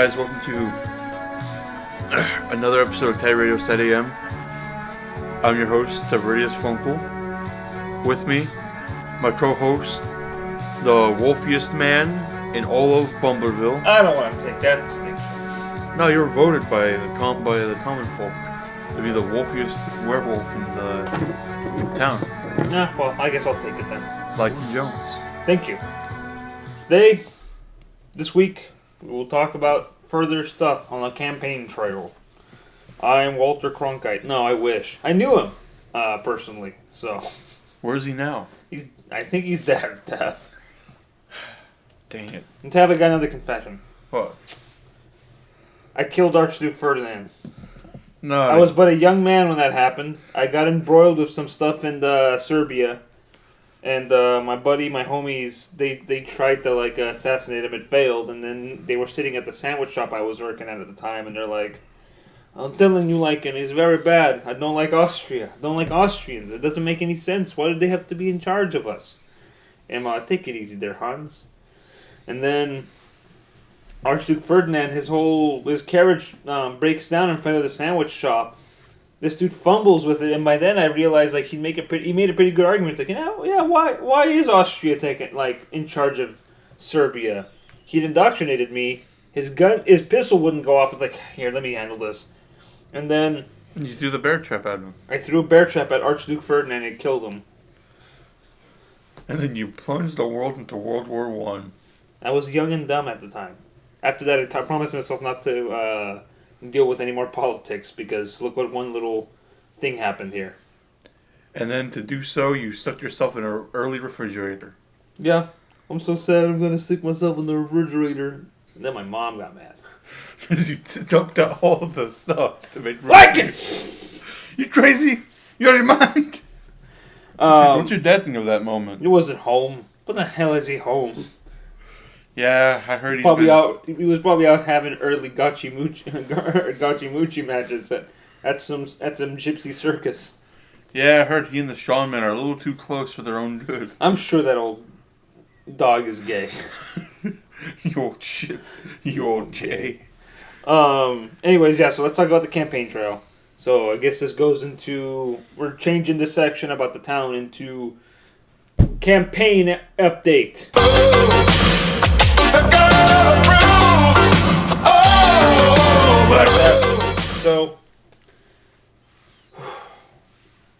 guys, welcome to another episode of Taviradio SatAM. I'm your host, Taviradio SatAM. With me, my co-host, the wolfiest man in all of Bumblerville. I don't want to take that distinction. No, you were voted by the common folk to be the wolfiest werewolf in the town. Nah, well, I guess I'll take it then. Like Jones. Thank you. This week, we will talk about further stuff on the campaign trail. I'm Walter Cronkite. No, I wish. I knew him, personally, so. Where is he now? I think he's dead, Tav. Dang it. And Tav, I got another confession. What? I killed Archduke Ferdinand. No. I was but a young man when that happened. I got embroiled with some stuff in Serbia. And my buddy, my homies, they tried to assassinate him. It failed, and then they were sitting at the sandwich shop I was working at the time, and they're like, "I'm telling you, him. He's very bad. I don't like Austria. I don't like Austrians. It doesn't make any sense. Why did they have to be in charge of us?" And take it easy there, Hans. And then Archduke Ferdinand, his carriage breaks down in front of the sandwich shop. This dude fumbles with it, and by then I realized he made a pretty good argument. Why is Austria in charge of Serbia? He'd indoctrinated me. His pistol wouldn't go off. It's like, here, let me handle this. And then You threw the bear trap at him. I threw a bear trap at Archduke Ferdinand and killed him. And then you plunged the world into World War I. I was young and dumb at the time. After that, I promised myself not to deal with any more politics, because look what one little thing happened here. And then to do so, you stuck yourself in an early refrigerator. Yeah, I'm so sad I'm going to stick myself in the refrigerator. And then my mom got mad. Because you dumped out all of the stuff to make... You crazy? You out of your mind? What's your dad think of that moment? He wasn't home. What the hell is he home? Yeah, I heard He was probably out having early gotchi moochie matches at some gypsy circus. Yeah, I heard he and the Shawn men are a little too close for their own good. I'm sure that old dog is gay. You old shit. You old gay. Anyways, yeah, so let's talk about the campaign trail. So I guess this goes into... We're changing this section about the town into campaign update. So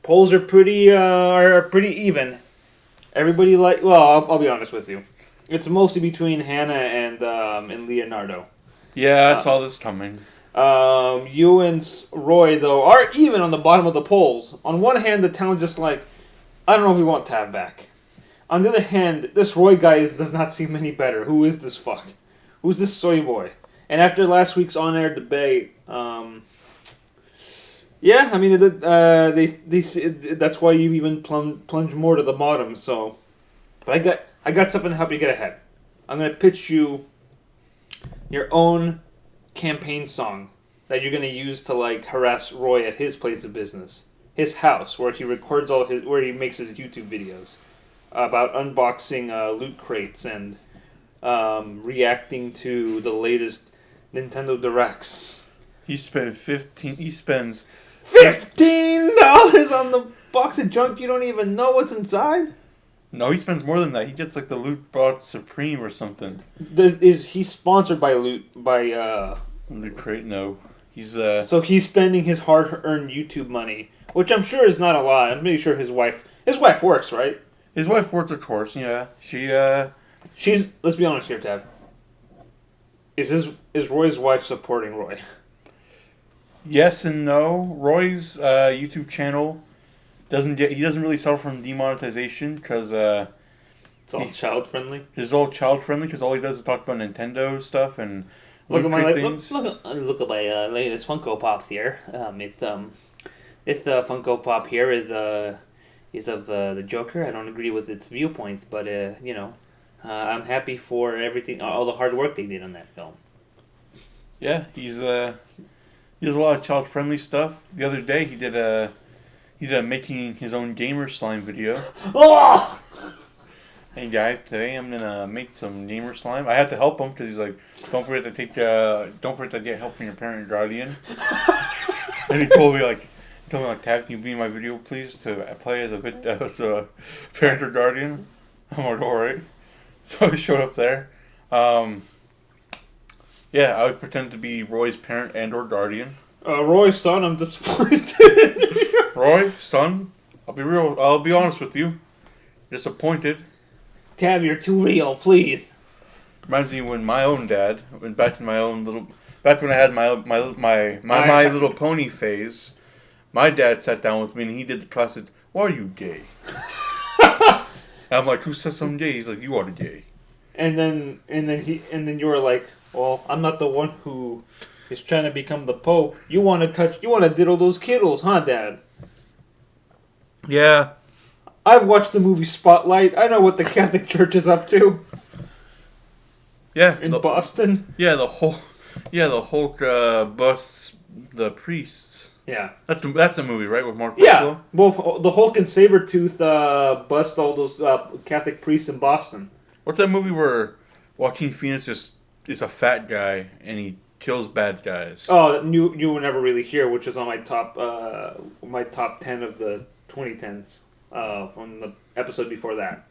polls are pretty even. Everybody I'll be honest with you. It's mostly between Hannah and Leonardo. Yeah, I saw this coming. You and Roy, though, are even on the bottom of the polls. On one hand, the town just I don't know if we want Tav back. On the other hand, this Roy guy does not seem any better. Who is this fuck? Who's this soy boy? And after last week's on-air debate, yeah, I mean, that's why you even plunge more to the bottom. So, but I got something to help you get ahead. I'm gonna pitch you your own campaign song that you're gonna use to harass Roy at his place of business, his house, where he records where he makes his YouTube videos about unboxing loot crates and reacting to the latest Nintendo Directs. He spends $15 on the box of junk you don't even know what's inside? No, he spends more than that. He gets the Loot Box Supreme or something. Is he sponsored by Loot Crate? No. He's So he's spending his hard-earned YouTube money, which I'm sure is not a lot. I'm pretty sure his wife works, right? His wife works, of course. Yeah, She's. Let's be honest here, Tab. Is Roy's wife supporting Roy? Yes and no. Roy's YouTube channel doesn't really suffer from demonetization because it's all child friendly. It's all child friendly because all he does is talk about Nintendo stuff and look at my things. Look at my latest Funko Pops here. This Funko Pop here is of the Joker. I don't agree with its viewpoints, but I'm happy for everything, all the hard work they did on that film. Yeah, he does a lot of child friendly stuff. The other day he did a making his own gamer slime video. Oh! Hey guys, today I'm gonna make some gamer slime. I had to help him because he's like, don't forget to get help from your parent or guardian. And he told me like, Tav, can you be in my video please to play as a parent or guardian? I'm like, all right. So I showed up there. Yeah, I would pretend to be Roy's parent and or guardian. Roy's son, I'm disappointed. Roy, son, I'll be honest with you. Disappointed. Tav, you're too real, please. Reminds me when my own dad, back when I had my Little Pony phase, my dad sat down with me and he did the classic, "Why are you gay?" And I'm like, "Who says I'm gay?" He's like, "You are gay." And then you were like, "Well, I'm not the one who is trying to become the Pope. You want to diddle those kiddles, huh, Dad?" Yeah. I've watched the movie Spotlight. I know what the Catholic Church is up to. Yeah. In Boston. Yeah, the Hulk busts the priests. Yeah. That's a movie, right, with Mark Ruffalo? Yeah. Both the Hulk and Sabretooth bust all those Catholic priests in Boston. What's that movie where Joaquin Phoenix just is a fat guy and he kills bad guys? Oh, you were never really here, which is on my top 10 of the 2010s from the episode before that.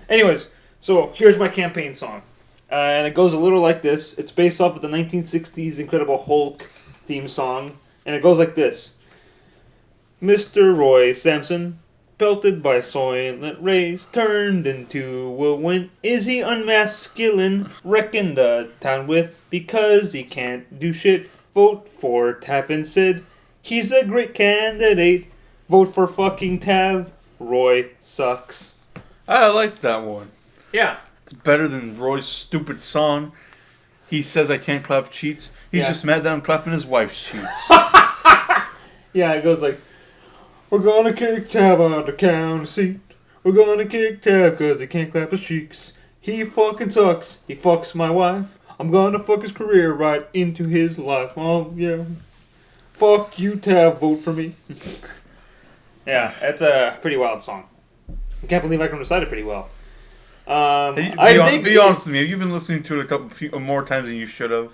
Anyways, so here's my campaign song, and it goes a little like this. It's based off of the 1960s Incredible Hulk theme song, and it goes like this: Mr. Roy Sampson, pelted by soylent rays, turned into a wind. Is he unmasculine? Wrecking the town with because he can't do shit. Vote for Tav and Sid. He's a great candidate. Vote for fucking Tav. Roy sucks. I like that one. Yeah. It's better than Roy's stupid song. He says I can't clap cheats. He's just mad that I'm clapping his wife's cheats. Yeah, it goes like, we're gonna kick Tav out the county seat. We're gonna kick Tav because he can't clap his cheeks. He fucking sucks. He fucks my wife. I'm gonna fuck his career right into his life. Oh, yeah. Fuck you, Tav. Vote for me. Yeah, it's a pretty wild song. I can't believe I can recite it pretty well. Be honest with me. Have you been listening to it a few more times than you should have?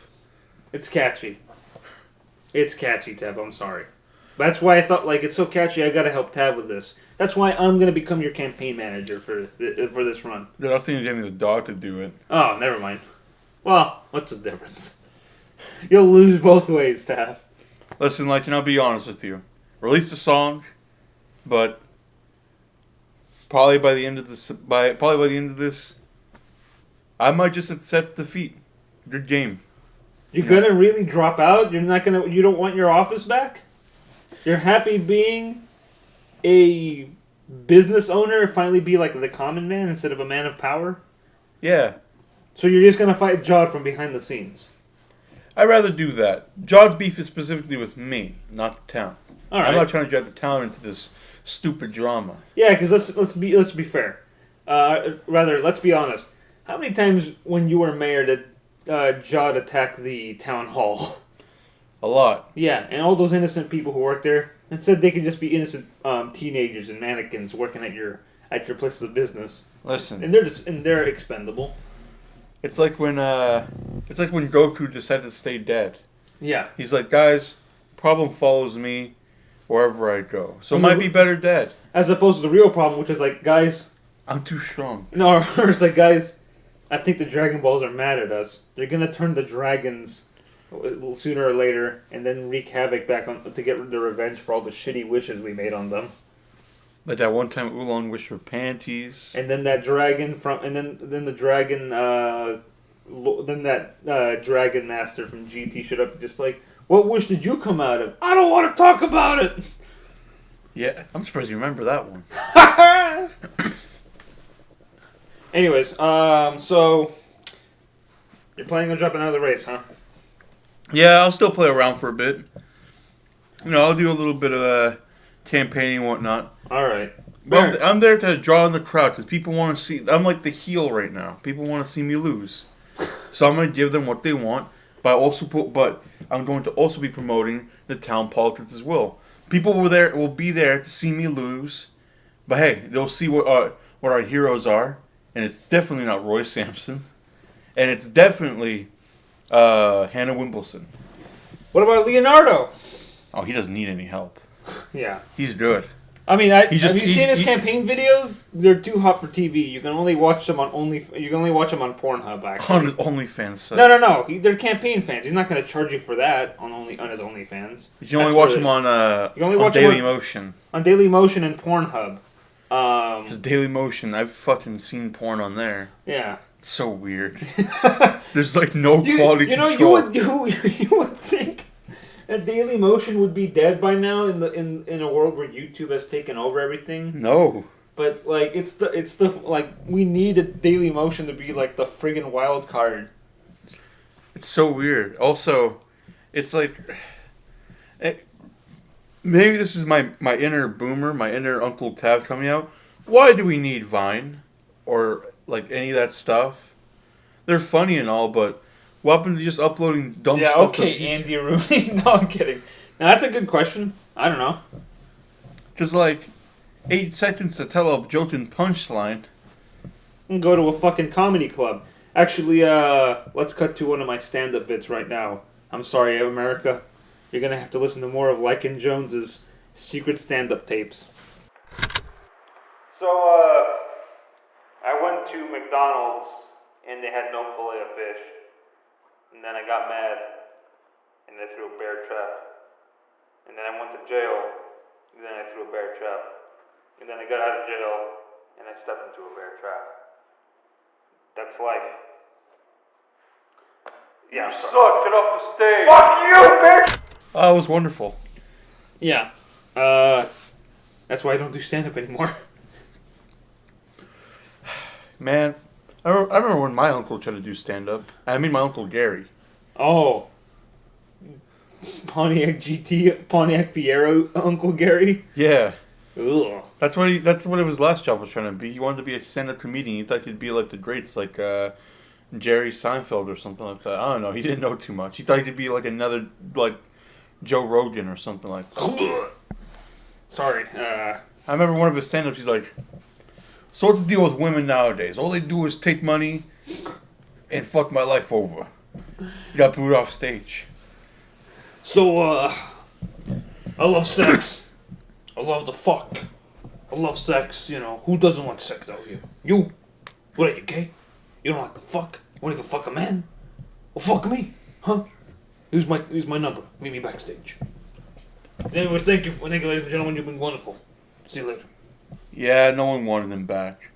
It's catchy. It's catchy, Tav. I'm sorry. That's why I thought, like, it's so catchy, I gotta help Tav with this. That's why I'm gonna become your campaign manager for this run. Dude, I was thinking of getting the dog to do it. Oh, never mind. Well, what's the difference? You'll lose both ways, Tav. Listen, I'll be honest with you. Release the song, but probably by the end of this, I might just accept defeat. Good game. You're gonna really drop out? You don't want your office back? You're happy being a business owner, finally be like the common man instead of a man of power? Yeah. So you're just gonna fight Jod from behind the scenes? I'd rather do that. Jod's beef is specifically with me, not the town. All right. I'm not trying to drag the town into this stupid drama. Yeah, because let's be fair. Let's be honest. How many times when you were mayor did Jod attack the town hall? A lot. Yeah, and all those innocent people who worked there, and said they could just be innocent teenagers and mannequins working at your places of business. Listen, and they're expendable. It's like when Goku decided to stay dead. Yeah. He's like, guys, problem follows me wherever I go. So it might be better dead. As opposed to the real problem, which is like, guys, I'm too strong. No, or it's like, guys, I think the Dragon Balls are mad at us. They're gonna turn the dragons sooner or later, and then wreak havoc back on to get the revenge for all the shitty wishes we made on them. Like that one time Oolong wished for panties. And then that dragon dragon master from GT showed up just like, what wish did you come out of? I don't want to talk about it. Yeah, I'm surprised you remember that one. Anyways, so you're planning on dropping out of the race, huh? Yeah, I'll still play around for a bit. I'll do a little bit of campaigning and whatnot. All right. But I'm there to draw in the crowd because people want to see. I'm like the heel right now. People want to see me lose, so I'm going to give them what they want. But I'm going to also be promoting the town politics as well. People will be there to see me lose, but hey, they'll see what our heroes are and it's definitely not Roy Sampson, and it's definitely Hannah Wimbledon. What about Leonardo? Oh, he doesn't need any help. Yeah. He's good. I mean, have you seen his campaign videos? They're too hot for TV. You can only watch them on Pornhub. Actually, On his OnlyFans site. No. They're campaign fans. He's not going to charge you for that on his OnlyFans. You can only watch him on Dailymotion. On Dailymotion and Pornhub. Because Dailymotion, I've fucking seen porn on there. Yeah. It's so weird. There's like no quality control. You would think that Dailymotion would be dead by now in a world where YouTube has taken over everything. No. But like it's the like we need a Dailymotion to be like the friggin' wild card. It's so weird. Also, it's like maybe this is my inner boomer, my inner Uncle Tav coming out. Why do we need Vine or like any of that stuff? They're funny and all, but what happened to just uploading dumb stuff? Yeah, okay, Andy Rooney. No, I'm kidding. Now, that's a good question. I don't know. Just like 8 seconds to tell a joke and punchline. And go to a fucking comedy club. Actually, let's cut to one of my stand-up bits right now. I'm sorry, America. You're gonna have to listen to more of Lycan Jones's secret stand-up tapes. So, I went to McDonald's and they had no fillet of fish. And then I got mad, and I threw a bear trap. And then I went to jail, and then I threw a bear trap. And then I got out of jail, and I stepped into a bear trap. That's life. Yeah, you suck, get off the stage. Fuck you, bitch! Oh, it was wonderful. Yeah. That's why I don't do stand-up anymore. Man, I remember when my uncle tried to do stand-up. I mean, my Uncle Gary. Oh. Pontiac Fiero, Uncle Gary? Yeah. Ugh. That's what his last job was trying to be. He wanted to be a stand-up comedian. He thought he'd be like the greats, like Jerry Seinfeld or something like that. I don't know. He didn't know too much. He thought he could be like another, like Joe Rogan or something like that. Sorry. I remember one of his stand-ups, he's like, so what's the deal with women nowadays? All they do is take money and fuck my life over. You got booed off stage. So, I love sex. I love the fuck. I love sex, you know. Who doesn't like sex out here? You. What are you, gay? You don't like the fuck? You won't even fuck a man? Well, fuck me. Huh? Here's my number. Meet me backstage. Anyways, thank you, ladies and gentlemen. You've been wonderful. See you later. Yeah, no one wanted him back.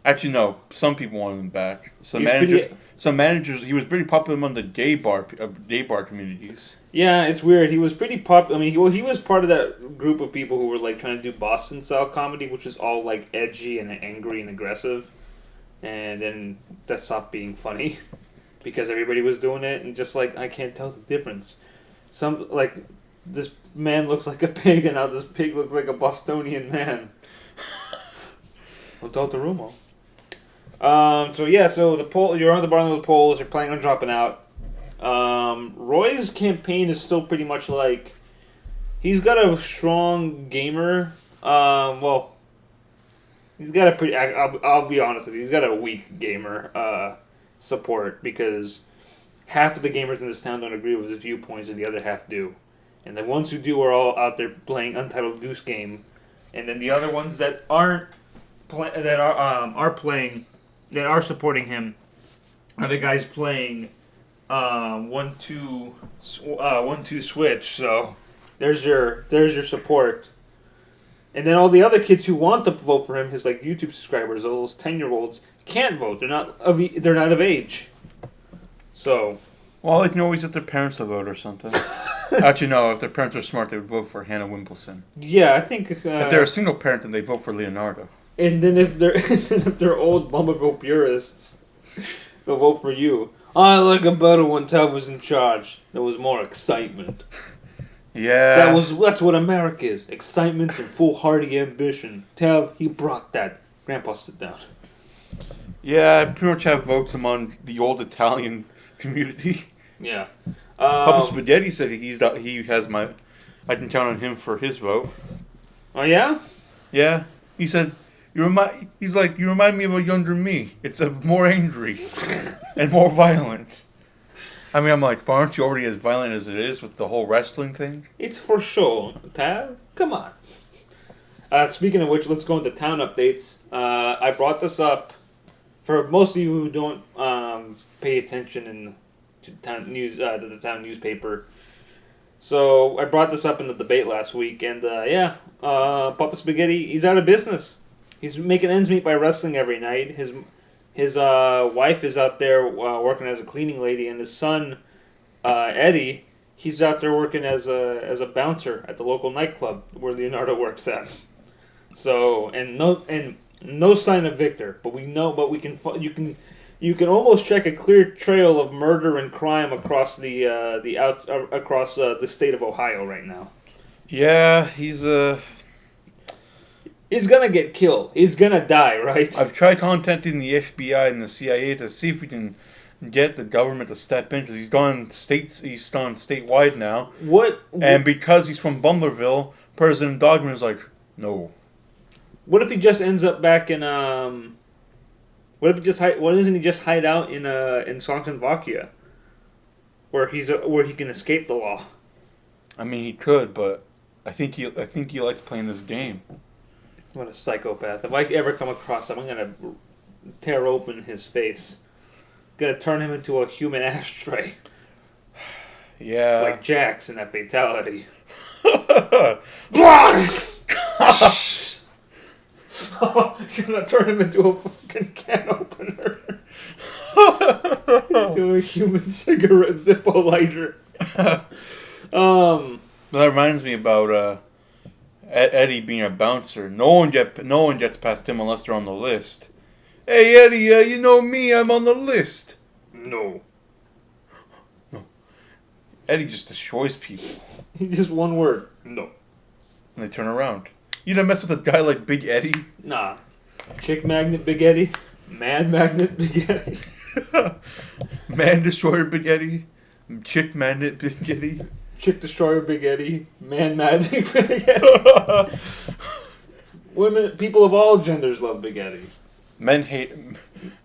Actually, no. Some people wanted him back. Some managers. He was pretty popular among the gay bar communities. Yeah, it's weird. He was pretty popular. I mean, he was part of that group of people who were like trying to do Boston style comedy, which is all like edgy and angry and aggressive. And then that stopped being funny because everybody was doing it, and just like I can't tell the difference. Some like this man looks like a pig, and now this pig looks like a Bostonian man. Hotel Tarumo. So the poll, you're on the bottom of the polls. You're planning on dropping out. Roy's campaign is still pretty much like he's got a strong gamer. He's got a pretty. I'll be honest with you. He's got a weak gamer support because half of the gamers in this town don't agree with his viewpoints, and the other half do. And the ones who do are all out there playing Untitled Goose Game, and then the other ones that aren't that are supporting him are the guys playing 1-2 Switch. So there's your support. And then all the other kids who want to vote for him, his like YouTube subscribers, all those 10-year-olds, can't vote. They're not of age. So, well, they can always get their parents to vote or something. Actually, no. If their parents are smart, they would vote for Hannah Wimbledon. Yeah, I think if they're a single parent, then they vote for Leonardo. And then if they're old Bumblebee purists, they'll vote for you. I like it better when Tav was in charge. There was more excitement. Yeah. That's what America is. Excitement and foolhardy ambition. Tav, he brought that. Grandpa, sit down. Yeah, I pretty much have votes among the old Italian community. Yeah. Papa Spaghetti said I can count on him for his vote. Oh, yeah? Yeah. He said He's like, you remind me of a younger me. It's more angry and more violent. I mean, I'm like, but aren't you already as violent as it is with the whole wrestling thing? It's for sure, Tav. Come on. Speaking of which, let's go into town updates. I brought this up for most of you who don't pay attention to town news, to the town newspaper. So I brought this up in the debate last week, and Papa Spaghetti, he's out of business. He's making ends meet by wrestling every night. His wife is out there working as a cleaning lady, and his son Eddie, he's out there working as a bouncer at the local nightclub where Leonardo works at. So no sign of Victor, but you can almost check a clear trail of murder and crime across the state of Ohio right now. Yeah, he's gonna get killed. He's gonna die, right? I've tried contacting the FBI and the CIA to see if we can get the government to step in because he's gone statewide now. What? And because he's from Bumblerville, President Dogman is like, no. What if he just ends up back in What if he just why doesn't he just hide out in Czechoslovakia, where he can escape the law? I mean, he could, but I think he likes playing this game. What a psychopath! If I ever come across him, I'm gonna tear open his face. Gonna turn him into a human ashtray. Yeah. Like Jax in that fatality. Gonna turn him into a fucking can opener. Into a human cigarette Zippo lighter. That reminds me about Eddie being a bouncer. No one gets past him unless they're on the list. Hey Eddie, you know me, I'm on the list. No. Eddie just destroys people. Just one word. No. And they turn around. You don't mess with a guy like Big Eddie? Nah. Chick Magnet Big Eddie. Man Magnet Big Eddie. Man Destroyer Big Eddie. Chick Magnet Big Eddie. Chick Destroyer Big Eddie. Man Magnet Big Eddie. People of all genders love Big Eddie. Men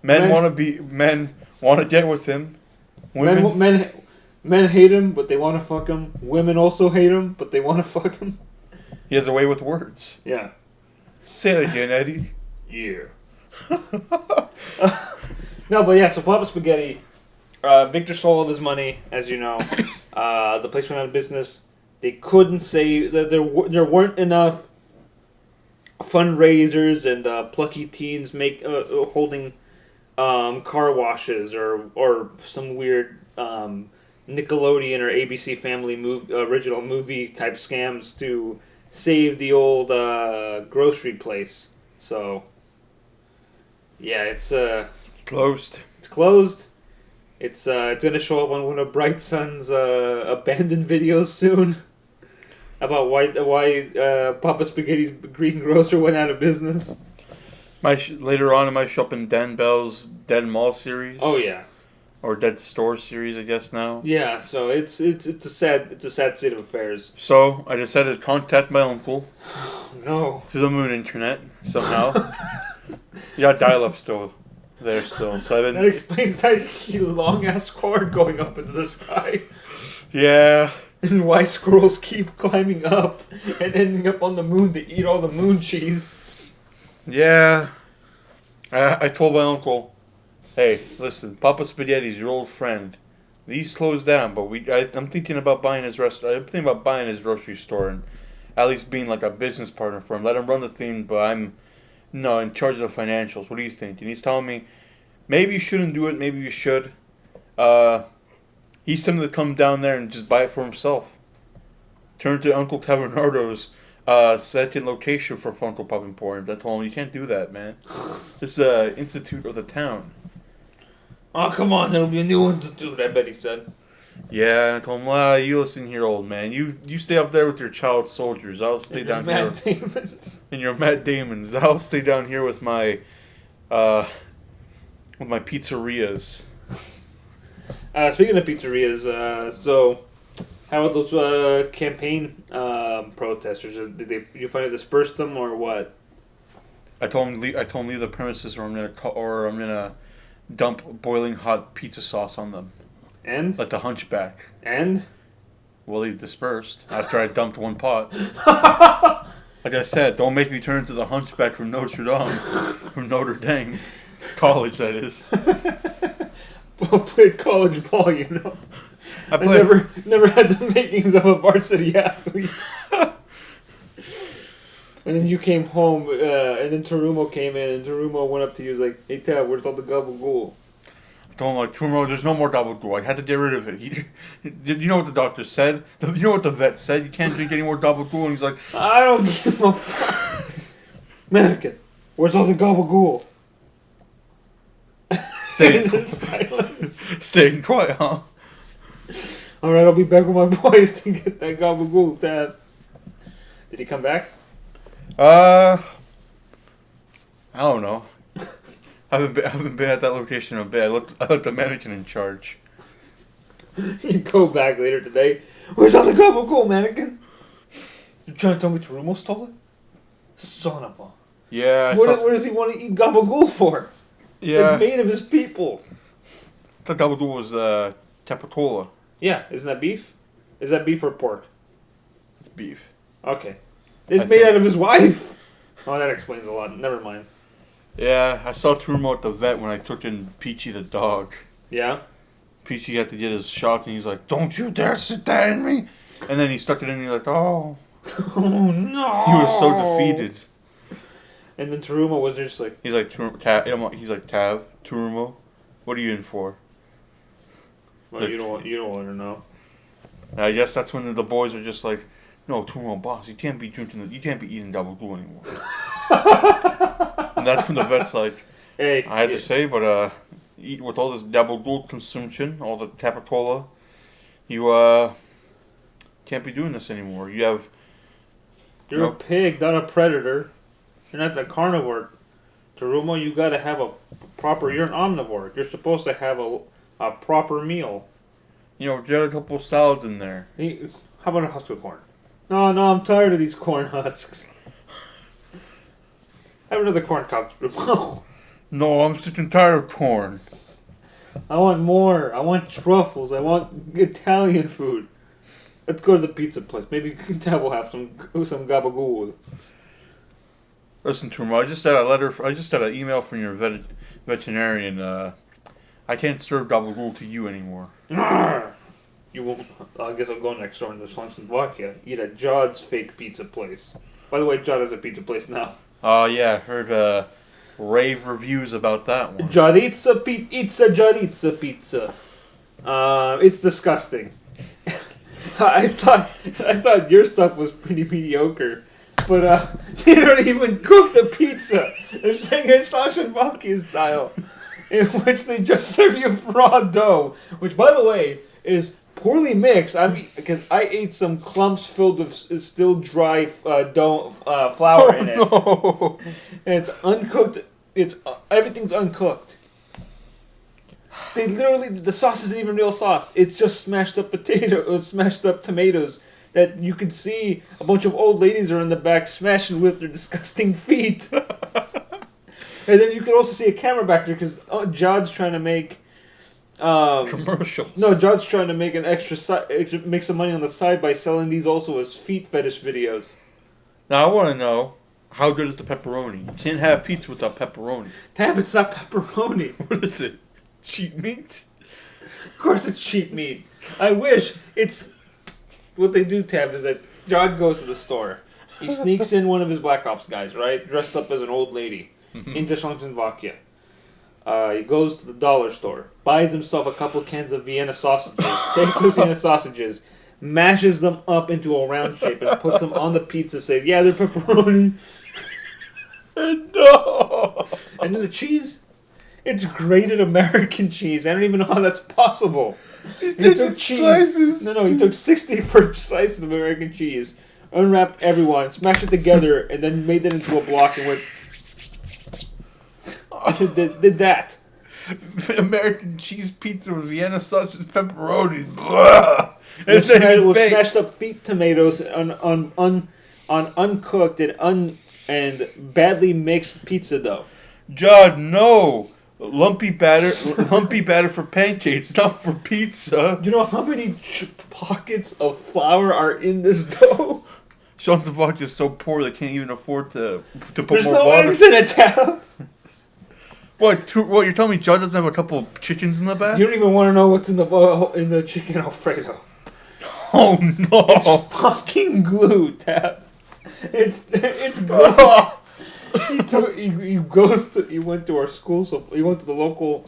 want to get with him. Men hate him, but they want to fuck him. Women also hate him, but they want to fuck him. He has a way with words. Yeah. Say it again, Eddie. Yeah. No, but yeah, so Papa Spaghetti, Victor stole all of his money, as you know. The place went out of business. They couldn't say that there weren't enough fundraisers and plucky teens holding car washes or some weird Nickelodeon or ABC Family original movie type scams to save the old grocery place. So yeah, it's closed. It's closed. It's gonna show up on one of Bright Sun's abandoned videos soon about why Papa Spaghetti's Green Grocer went out of business. Later on, it might show up in Dan Bell's Dead Mall series. Oh yeah. Or Dead Store series, I guess now. Yeah, so it's a sad state of affairs. So I decided to contact my uncle. No. To the moon internet somehow. Yeah, dial-up still there still. So that explains that long ass cord going up into the sky. Yeah. And why squirrels keep climbing up and ending up on the moon to eat all the moon cheese. Yeah. I told my uncle, hey, listen, Papa Spaghetti's your old friend. He's closed down, but I'm thinking about buying his restaurant. I'm thinking about buying his grocery store and at least being like a business partner for him. Let him run the thing, but I'm in charge of the financials. What do you think? And he's telling me, maybe you shouldn't do it. Maybe you should. He's tempted to come down there and just buy it for himself. Turn to Uncle Tavirado's second location for Funko Pop Emporium. I told him, you can't do that, man. This is institute of the town. Oh, come on, there'll be a new institute, I bet he said. Yeah, I told him, you listen here, old man. You stay up there with your child soldiers. I'll stay down here. Matt Damons. And your Matt Damons. I'll stay down here with my pizzerias. Speaking of pizzerias, so how are those campaign protesters? Did you find it dispersed them or what? I told him leave the premises, or I'm gonna dump boiling hot pizza sauce on them, And? like the Hunchback. And? Well, he dispersed after I dumped one pot. Like I said, don't make me turn into the Hunchback from Notre Dame, from Notre Dame College. That is. Played college ball, you know. I never had the makings of a varsity athlete. And then you came home, and then Tarumo came in, and Tarumo went up to you, was like, "Hey Tab, where's all the gabagool?" Don't like Trumo. There's no more gabagool. I had to get rid of it. Did you know what the doctor said? You know what the vet said? You can't drink any more gabagool. And he's like, I don't give a fuck. Mannequin, where's all the gabagool? Staying in silence. Staying quiet, huh? All right, I'll be back with my boys to get that gabagool, Tab. Did he come back? I don't know. I haven't been at that location in a bit. I left the mannequin in charge. You go back later today. Where's all the gabagool, mannequin? You trying to tell me Tarumo stole it? Son of a... Yeah. What does he want to eat gabagool for? It's like made of his people. I thought gabagool was capitola. Yeah, isn't that beef? Is that beef or pork? It's beef. Okay. It's made out of his wife. Oh, that explains a lot. Never mind. Yeah, I saw Trumo at the vet when I took in Peachy the dog. Yeah? Peachy had to get his shot, and he's like, "Don't you dare sit that in me!" And then he stuck it in, and he's like, "Oh." Oh, no. He was so defeated. And then Tarumo was just like... He's like, Tav, Trumo, what are you in for? Well, you don't want to know. I guess that's when the boys are just like, "No, Trumo, boss, you can't be eating gabagool anymore." And that's when the vet's like, "Hey, I had to say, but eat with all this gabagool consumption, all the capitola, you can't be doing this anymore. You're a pig, not a predator. You're not the carnivore. Tarumo, you gotta have you're an omnivore. You're supposed to have a proper meal. Get a couple salads in there. How about a husk of corn? No, I'm tired of these corn husks. Have another corn cob. No, I'm sick and tired of corn. I want more. I want truffles. I want Italian food. Let's go to the pizza place. Maybe Tab will have some gabagool. Listen, Trumo, I just had an email from your veterinarian. I can't serve gabagool to you anymore. You won't. I guess I'll go next door in the Czechoslovakia. Eat at Jod's fake pizza place. By the way, Jod has a pizza place now. Yeah, I heard rave reviews about that one. Joditsa pizza. It's disgusting. I thought your stuff was pretty mediocre, but they don't even cook the pizza. They're saying it's Czechoslovakia style, in which they just serve you raw dough, which, by the way, is poorly mixed. I mean, because I ate some clumps filled with still dry dough flour in it, no. and it's uncooked. Everything's uncooked. They literally, the sauce isn't even real sauce. It's just smashed up tomatoes that you can see a bunch of old ladies are in the back smashing with their disgusting feet. And then you can also see a camera back there because Jod's trying to make commercials. No, Jod's trying to make an make some money on the side by selling these also as feet fetish videos. Now I want to know, how good is the pepperoni? You can't have pizza without pepperoni. Tab, it's not pepperoni. What is it? Cheap meat? Of course it's cheap meat. I wish it's... What they do, Tab, is that Jod goes to the store. He sneaks in one of his Black Ops guys, right? Dressed up as an old lady. Into Czechoslovakia. He goes to the dollar store. Buys himself a couple cans of Vienna sausages. Takes those Vienna sausages. Mashes them up into a round shape and puts them on the pizza. Says, yeah, they're pepperoni. No! And then the cheese... It's grated American cheese. I don't even know how that's possible. He took cheese. Slices. No, he took 64 slices of American cheese, unwrapped everyone, smashed it together, and then made that into a block and went... did that. American cheese pizza with Vienna sausage pepperoni. Blah. It was smashed up feet tomatoes on uncooked and and badly mixed pizza dough. Judd, no. Lumpy batter for pancakes, not for pizza. You know how many pockets of flour are in this dough? Sean's vodka is so poor they can't even afford to put There's more no water. eggs in a tab. What? You're telling me Judd doesn't have a couple of chickens in the back? You don't even want to know what's in the chicken Alfredo. Oh no! It's fucking glue, Tab. It's glue. He went to our school, so he went to the local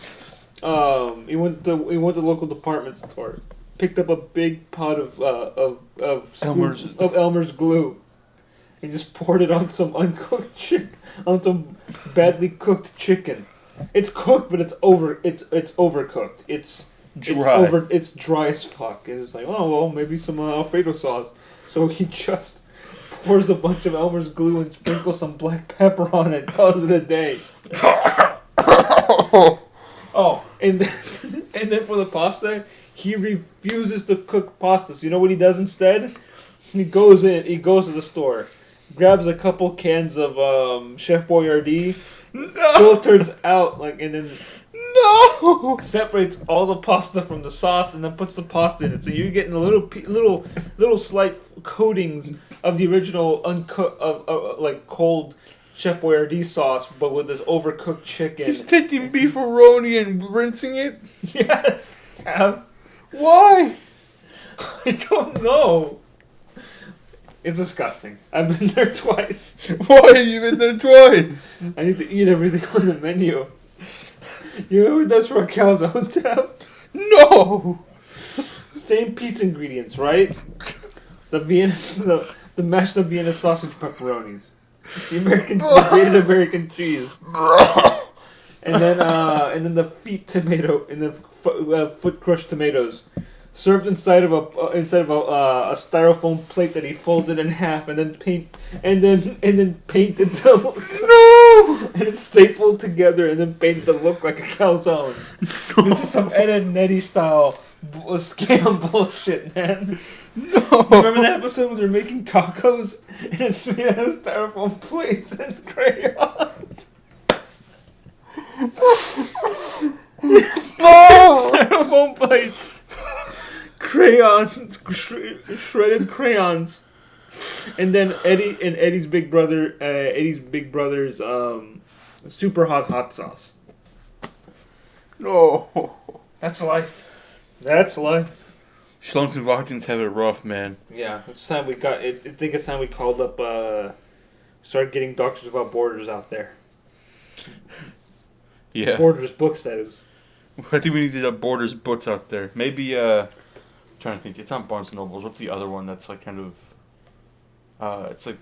he went to the local department store, picked up a big pot of Elmer's glue, and just poured it on some on some badly cooked chicken. It's cooked, but it's overcooked. It's dry as fuck. And it's like, oh well, maybe some Alfredo sauce. So he just pours a bunch of Elmer's glue and sprinkles some black pepper on it. Calls it a day. Oh, and then for the pasta, he refuses to cook pasta. So you know what he does instead? He goes to the store, grabs a couple cans of Chef Boyardee, filters out and then separates all the pasta from the sauce, and then puts the pasta in it. So you're getting little slight coatings of the original cold Chef Boyardee sauce, but with this overcooked chicken. He's taking beefaroni and rinsing it? Yes. Why? I don't know. It's disgusting. I've been there twice. Why have you been there twice? I need to eat everything on the menu. You know what that's for a calzone, Tab? No! Same pizza ingredients, right? The mashed up Vienna sausage pepperonis. The grated American cheese. And then the feet tomato and the foot crushed tomatoes, served inside of a styrofoam plate that he folded in half and then painted to and it's stapled together and then painted to look like a calzone. This is some Ed and Nettie style scam bullshit, man. No. Remember that episode when they're making tacos and it's made out of styrofoam plates and crayons? Styrofoam plates, crayons, shredded crayons, and then Eddie's big brother's super hot sauce. No. That's life. That's life. Schlunks and Watkins have it rough, man. Yeah, it's time we got. I think it's time we called up. Started getting Doctors Without Borders out there. Yeah. Borders books, that is. I think we need to have Borders books out there. Maybe, I'm trying to think. It's not Barnes & Nobles. What's the other one that's like kind of, it's like,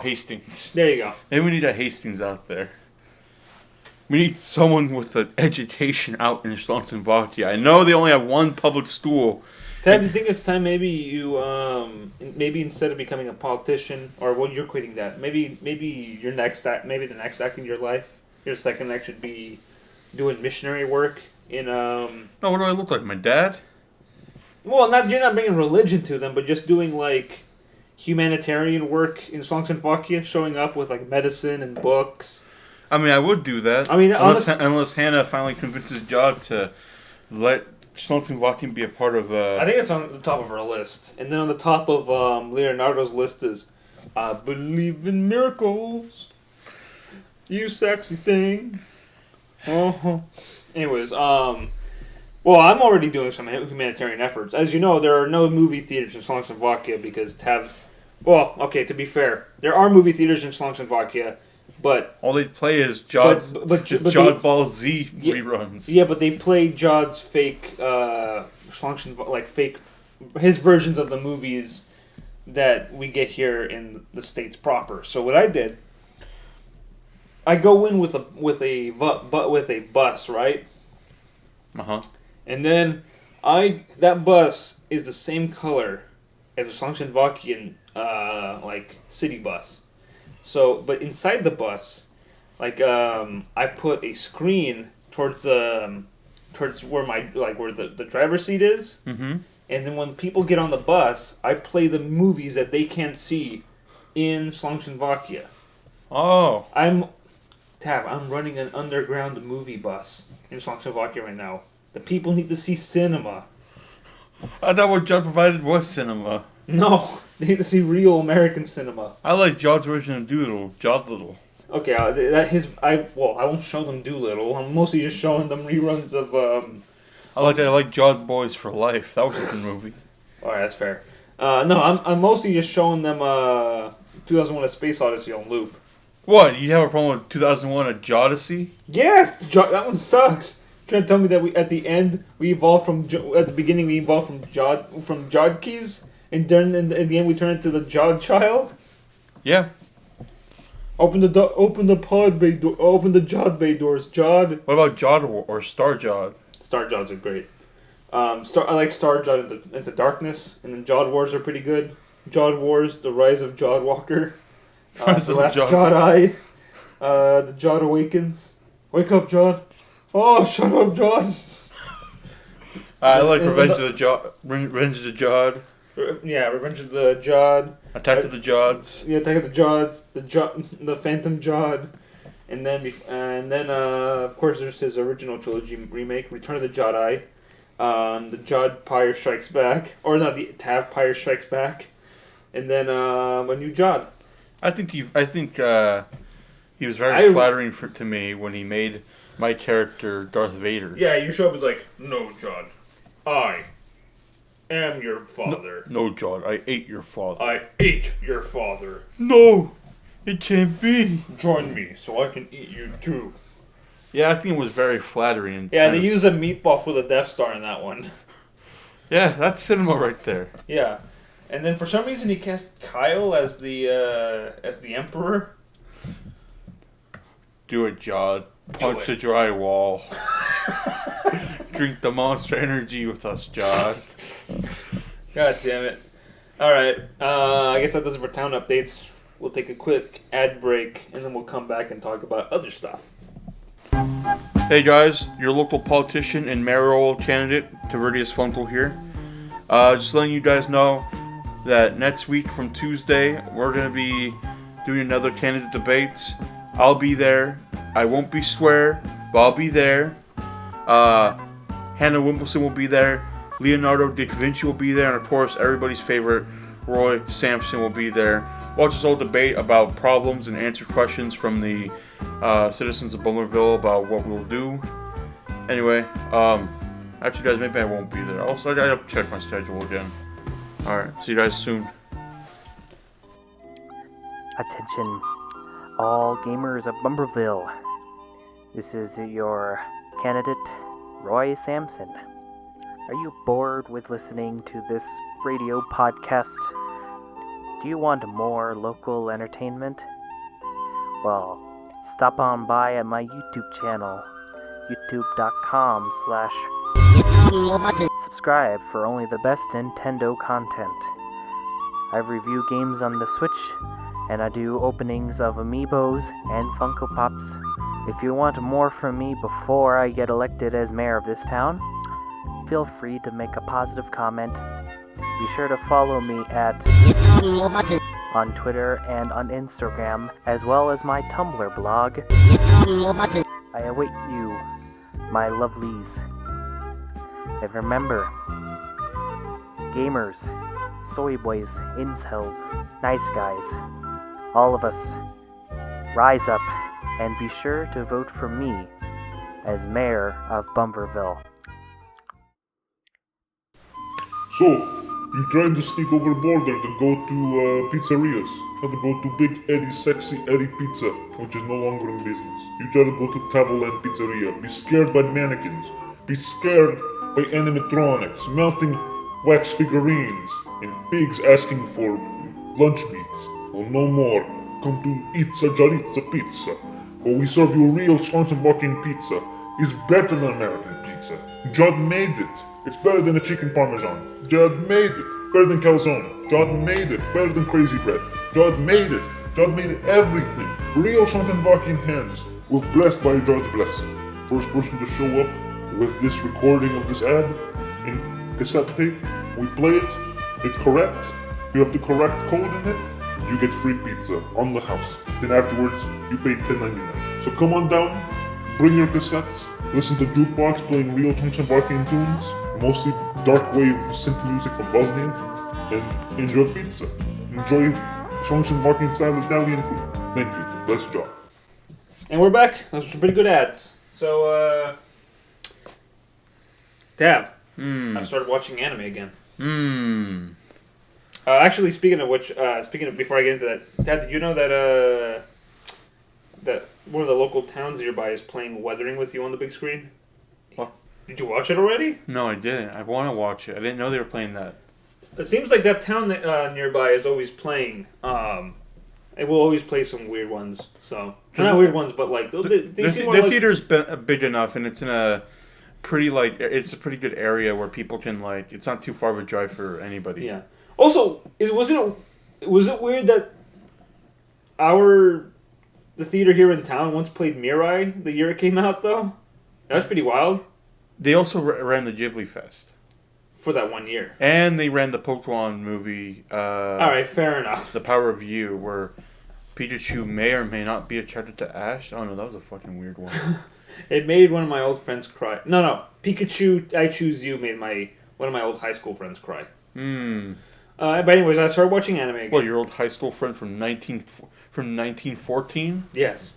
Hastings. There you go. Maybe we need a Hastings out there. We need someone with an education out in Slovakia. I know they only have one public school. Tab, do you think it's time maybe you, maybe instead of becoming a politician, or well, you're quitting that, maybe the next act in your life, your second act should be doing missionary work in, No, what do I look like? My dad? Well, you're not bringing religion to them, but just doing, like, humanitarian work in Slovakia, showing up with, like, medicine and books. I mean, I would do that. I mean, unless Hannah finally convinces Jod to let Slovakia be a part of. I think it's on the top of her list, and then on the top of Leonardo's list is, "I believe in miracles, you sexy thing." Anyways, well, I'm already doing some humanitarian efforts. As you know, there are no movie theaters in Slovakia because to be fair, there are movie theaters in Slovakia. But all they play is Jod Ball Z reruns. Yeah, but they play Jod's fake, his versions of the movies that we get here in the States proper. So what I did, I go in with a bus, right? And then that bus is the same color as a Slovakian city bus. So, but inside the bus, I put a screen towards where the driver's seat is, and then when people get on the bus, I play the movies that they can't see in Slovakia. Oh. I'm running an underground movie bus in Czechoslovakia right now. The people need to see cinema. I thought what Judd provided was cinema. No, they need to see real American cinema. I like Judd's version of Doodle, Judd Little. Okay, I won't show them Doolittle. I'm mostly just showing them reruns of I like Judd Boys for Life. That was a good movie. All right, that's fair. No, I'm mostly just showing them 2001: A Space Odyssey on loop. What? You have a problem with 2001: A Jodicey? Yes, that one sucks. Trying to tell me that at the end we evolved at the beginning we evolved from Jodkies, and then in the end we turn into the Jod Child. Yeah. Open the Jod Bay doors, Jod. What about Jod or Star Jod? Star Jods are great. I like Star Jod into Darkness, and then Jod Wars are pretty good. Jod Wars: The Rise of Jod Walker, The Last Jedi, The Jod Awakens. Wake up, Jod. Oh, shut up, Jod. I like Revenge of the Jod. Revenge of the Jod. Yeah, Revenge of the Jod. Attack of the Jods. Yeah, Attack of the Jods. The Phantom Jod. And then of course there's his original trilogy remake, Return of the Jedi. The Jod Pyre Strikes Back, or not, the Tav Pyre Strikes Back, and then a new Jod. I think he was very flattering to me when he made my character Darth Vader. Yeah, you show up as like, no, Jod, I am your father. No, Jod, I ate your father. I ate your father. No, it can't be. Join me so I can eat you too. Yeah, I think it was very flattering. Yeah, they use a meatball for the Death Star in that one. Yeah, that's cinema right there. Yeah, and then for some reason he cast Kyle as the Emperor. Do it, Jod. Punch the drywall. Drink the Monster Energy with us, Jod. God damn it! All right, I guess that does it for town updates. We'll take a quick ad break, and then we'll come back and talk about other stuff. Hey guys, your local politician and mayoral candidate, Taviradio SatAM here. Just letting you guys know that next week from Tuesday, we're going to be doing another candidate debates. I'll be there. I won't be square, but I'll be there. Hannah Wimbledon will be there. Leonardo da Vinci will be there. And of course, everybody's favorite, Roy Sampson will be there. Watch us all debate about problems and answer questions from the citizens of Bummerville about what we'll do. Anyway, actually guys, maybe I won't be there. Also, I gotta check my schedule again. Alright, see you guys soon. Attention, all gamers of Bummerville. This is your candidate, Roy Sampson. Are you bored with listening to this radio podcast? Do you want more local entertainment? Well, stop on by at my YouTube channel, youtube.com/subscribe for only the best Nintendo content. I review games on the Switch, and I do openings of Amiibos and Funko Pops. If you want more from me before I get elected as mayor of this town, feel free to make a positive comment. Be sure to follow me on Twitter and on Instagram, as well as my Tumblr blog. I await you, my lovelies. And remember, gamers, soy boys, incels, nice guys, all of us, rise up and be sure to vote for me as mayor of Bummerville. So, you trying to sneak over the border to go to pizzerias. Try to go to Big Eddie Sexy Eddie Pizza, which is no longer in business. You try to go to Taviradio Pizzeria. Be scared by mannequins. Be scared by animatronics, melting wax figurines, and pigs asking for lunch meats. Well, no more. Come to Itza Jalitza Pizza, where we serve you real Czechoslovakian pizza. It's better than American pizza. Judd made it. It's better than a chicken parmesan. Judd made it. Better than calzone. Judd made it. Better than crazy bread. Judd made it. Judd made everything. Real Czechoslovakian hands was blessed by Judd's blessing. First person to show up with this recording of this ad in cassette tape, we play it. It's correct. You have the correct code in it. you get free pizza on the house. Then afterwards, you pay $10.99. So come on down, bring your cassettes, listen to Jukebox playing real Czechoslovakian tunes, mostly dark wave synth music from Bosnia, and enjoy pizza. Enjoy Czechoslovakian style Italian food. Thank you. Bless job. And we're back. Those were some pretty good ads. So, Tav, I've started watching anime again. Actually, speaking of which, before I get into that, Tav, did you know that that one of the local towns nearby is playing Weathering with You on the big screen? What? Did you watch it already? No, I didn't. I want to watch it. I didn't know they were playing that. It seems like that town nearby is always playing. It will always play some weird ones. So not weird ones, but like they seem more the like... theater's big enough, and it's in a pretty it's a pretty good area where people can it's not too far of a drive for anybody. Yeah. Also, was it weird that the theater here in town once played Mirai the year it came out though? That was pretty wild. They also ran the Ghibli Fest. For that 1 year. And they ran the Pokemon movie. Alright, fair enough. The Power of You, where Pikachu may or may not be attracted to Ash. Oh no, that was a fucking weird one. It made one of my old friends cry. No. Pikachu, I Choose You made one of my old high school friends cry. But anyways, I started watching anime again. Well, your old high school friend from 1914? Yes.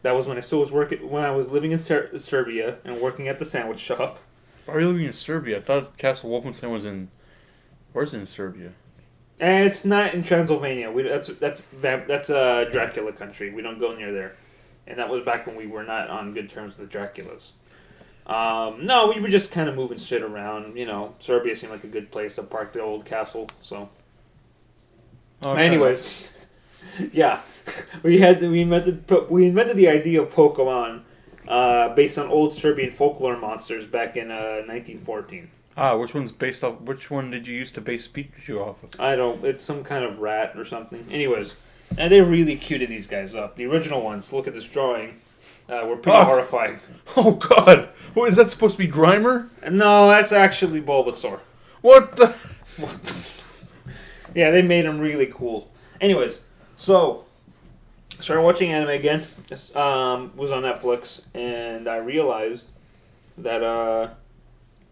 That was when I still was when I was living in Serbia and working at the sandwich shop. Why are you living in Serbia? I thought Castle Wolfenstein was in... Where's it in Serbia? And it's not in Transylvania. That's Dracula country. We don't go near there. And that was back when we were not on good terms with the Draculas. No, we were just kind of moving shit around. You know, Serbia seemed like a good place to park the old castle. So, Okay. anyways, yeah, we invented the idea of Pokemon based on old Serbian folklore monsters back in 1914. Which one did you use to base Pikachu off of? It's some kind of rat or something. Anyways, and they really cuted these guys up. The original ones, look at this drawing, were pretty horrifying. Oh god! What, is that supposed to be Grimer? No, that's actually Bulbasaur. What the... Yeah, they made him really cool. Anyways, so started watching anime again. Was on Netflix, and I realized that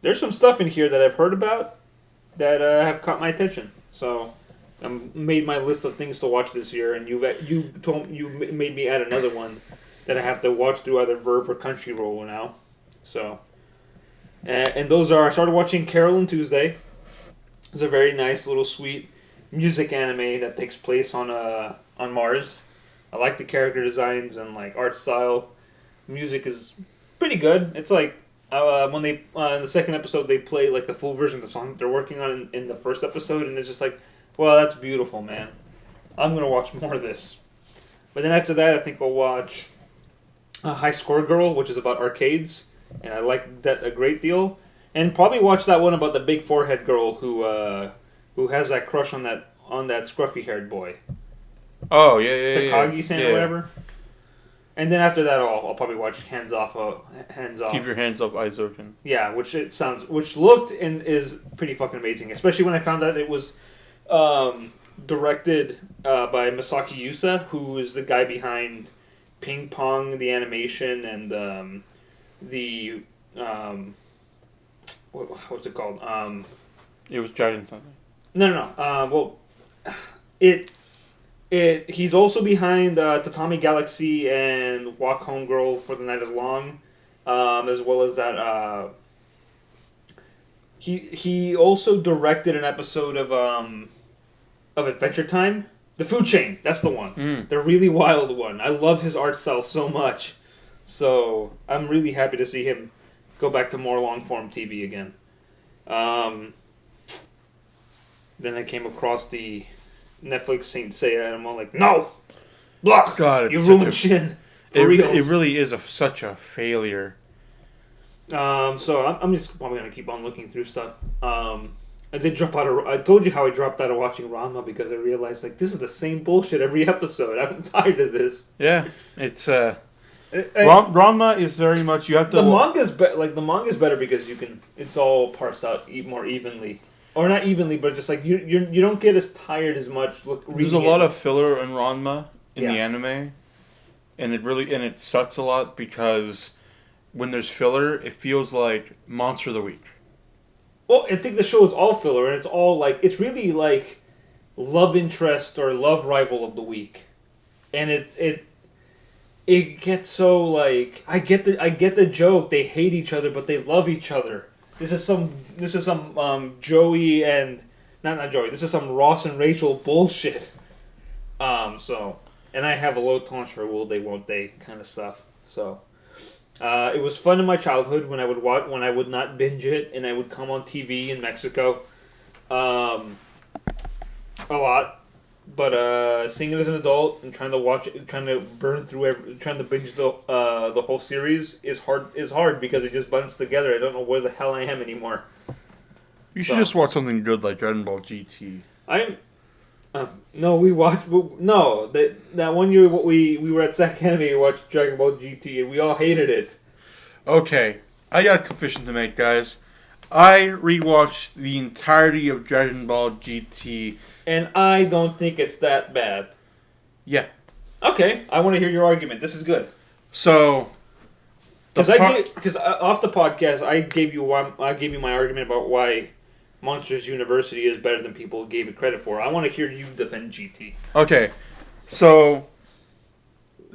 there's some stuff in here that I've heard about that have caught my attention. So I made my list of things to watch this year, and you made me add another one that I have to watch through either Verve or Crunchyroll now. So and those are, I started watching Carol and Tuesday. It's a very nice little sweet music anime that takes place on Mars. I like the character designs and like art style. Music is pretty good. It's like when they in the second episode they play like a full version of the song that they're working on in the first episode, and it's just like, well, that's beautiful, man. I'm gonna watch more of this. But then after that, I think I'll watch High Score Girl, which is about arcades, and I like that a great deal. And probably watch that one about the big forehead girl who has that crush on that scruffy haired boy. Oh yeah. Takagi-san or whatever. And then after that, I'll probably watch Hands Off. Keep your hands off Aizoken. Yeah, which looked and is pretty fucking amazing. Especially when I found out it was directed by Masaki Yusa, who is the guy behind Ping Pong, the animation, and the what's it called? It was Dragon something. No. He's also behind Tatami Galaxy and Walk Home Girl for the Night Is Long, as well as that. He also directed an episode of Adventure Time, The Food Chain. That's the one, the really wild one. I love his art style so much, so I'm really happy to see him go back to more long form TV again. Then I came across the Netflix Saint Seiya, and I'm all like, no! Blah! God, you ruined Shin. For reals. It really is such a failure. So I'm just probably going to keep on looking through stuff. I did drop out I told you how I dropped out of watching Ranma because I realized, like, this is the same bullshit every episode. I'm tired of this. Yeah, it's, Ranma is very much, you have to... The manga's better because it's all parsed out more evenly. or not evenly, but just like you don't get as tired as much. There's a lot of filler and Ranma in Yeah. the anime, and it sucks a lot because when there's filler, it feels like Monster of the Week. Well, I think the show is all filler, and it's all like it's really like love interest or love rival of the week, and it gets so like I get the joke. They hate each other, but they love each other. This is some Joey and not Joey. This is some Ross and Rachel bullshit. And I have a low tolerance for will they won't they kind of stuff. So it was fun in my childhood when I would not binge it and I would come on TV in Mexico, a lot. But seeing it as an adult and trying to watch it, trying to trying to binge the whole series is hard because it just blends together. I don't know where the hell I am anymore. You should just watch something good like Dragon Ball GT. That one year we were at SAC Academy and watched Dragon Ball GT and we all hated it. Okay, I got a confession to make, guys. I rewatched the entirety of Dragon Ball GT. And I don't think it's that bad. Yeah. Okay, I want to hear your argument. This is good. So, Because off the podcast, I gave you my argument about why Monsters University is better than people gave it credit for. I want to hear you defend GT. Okay, so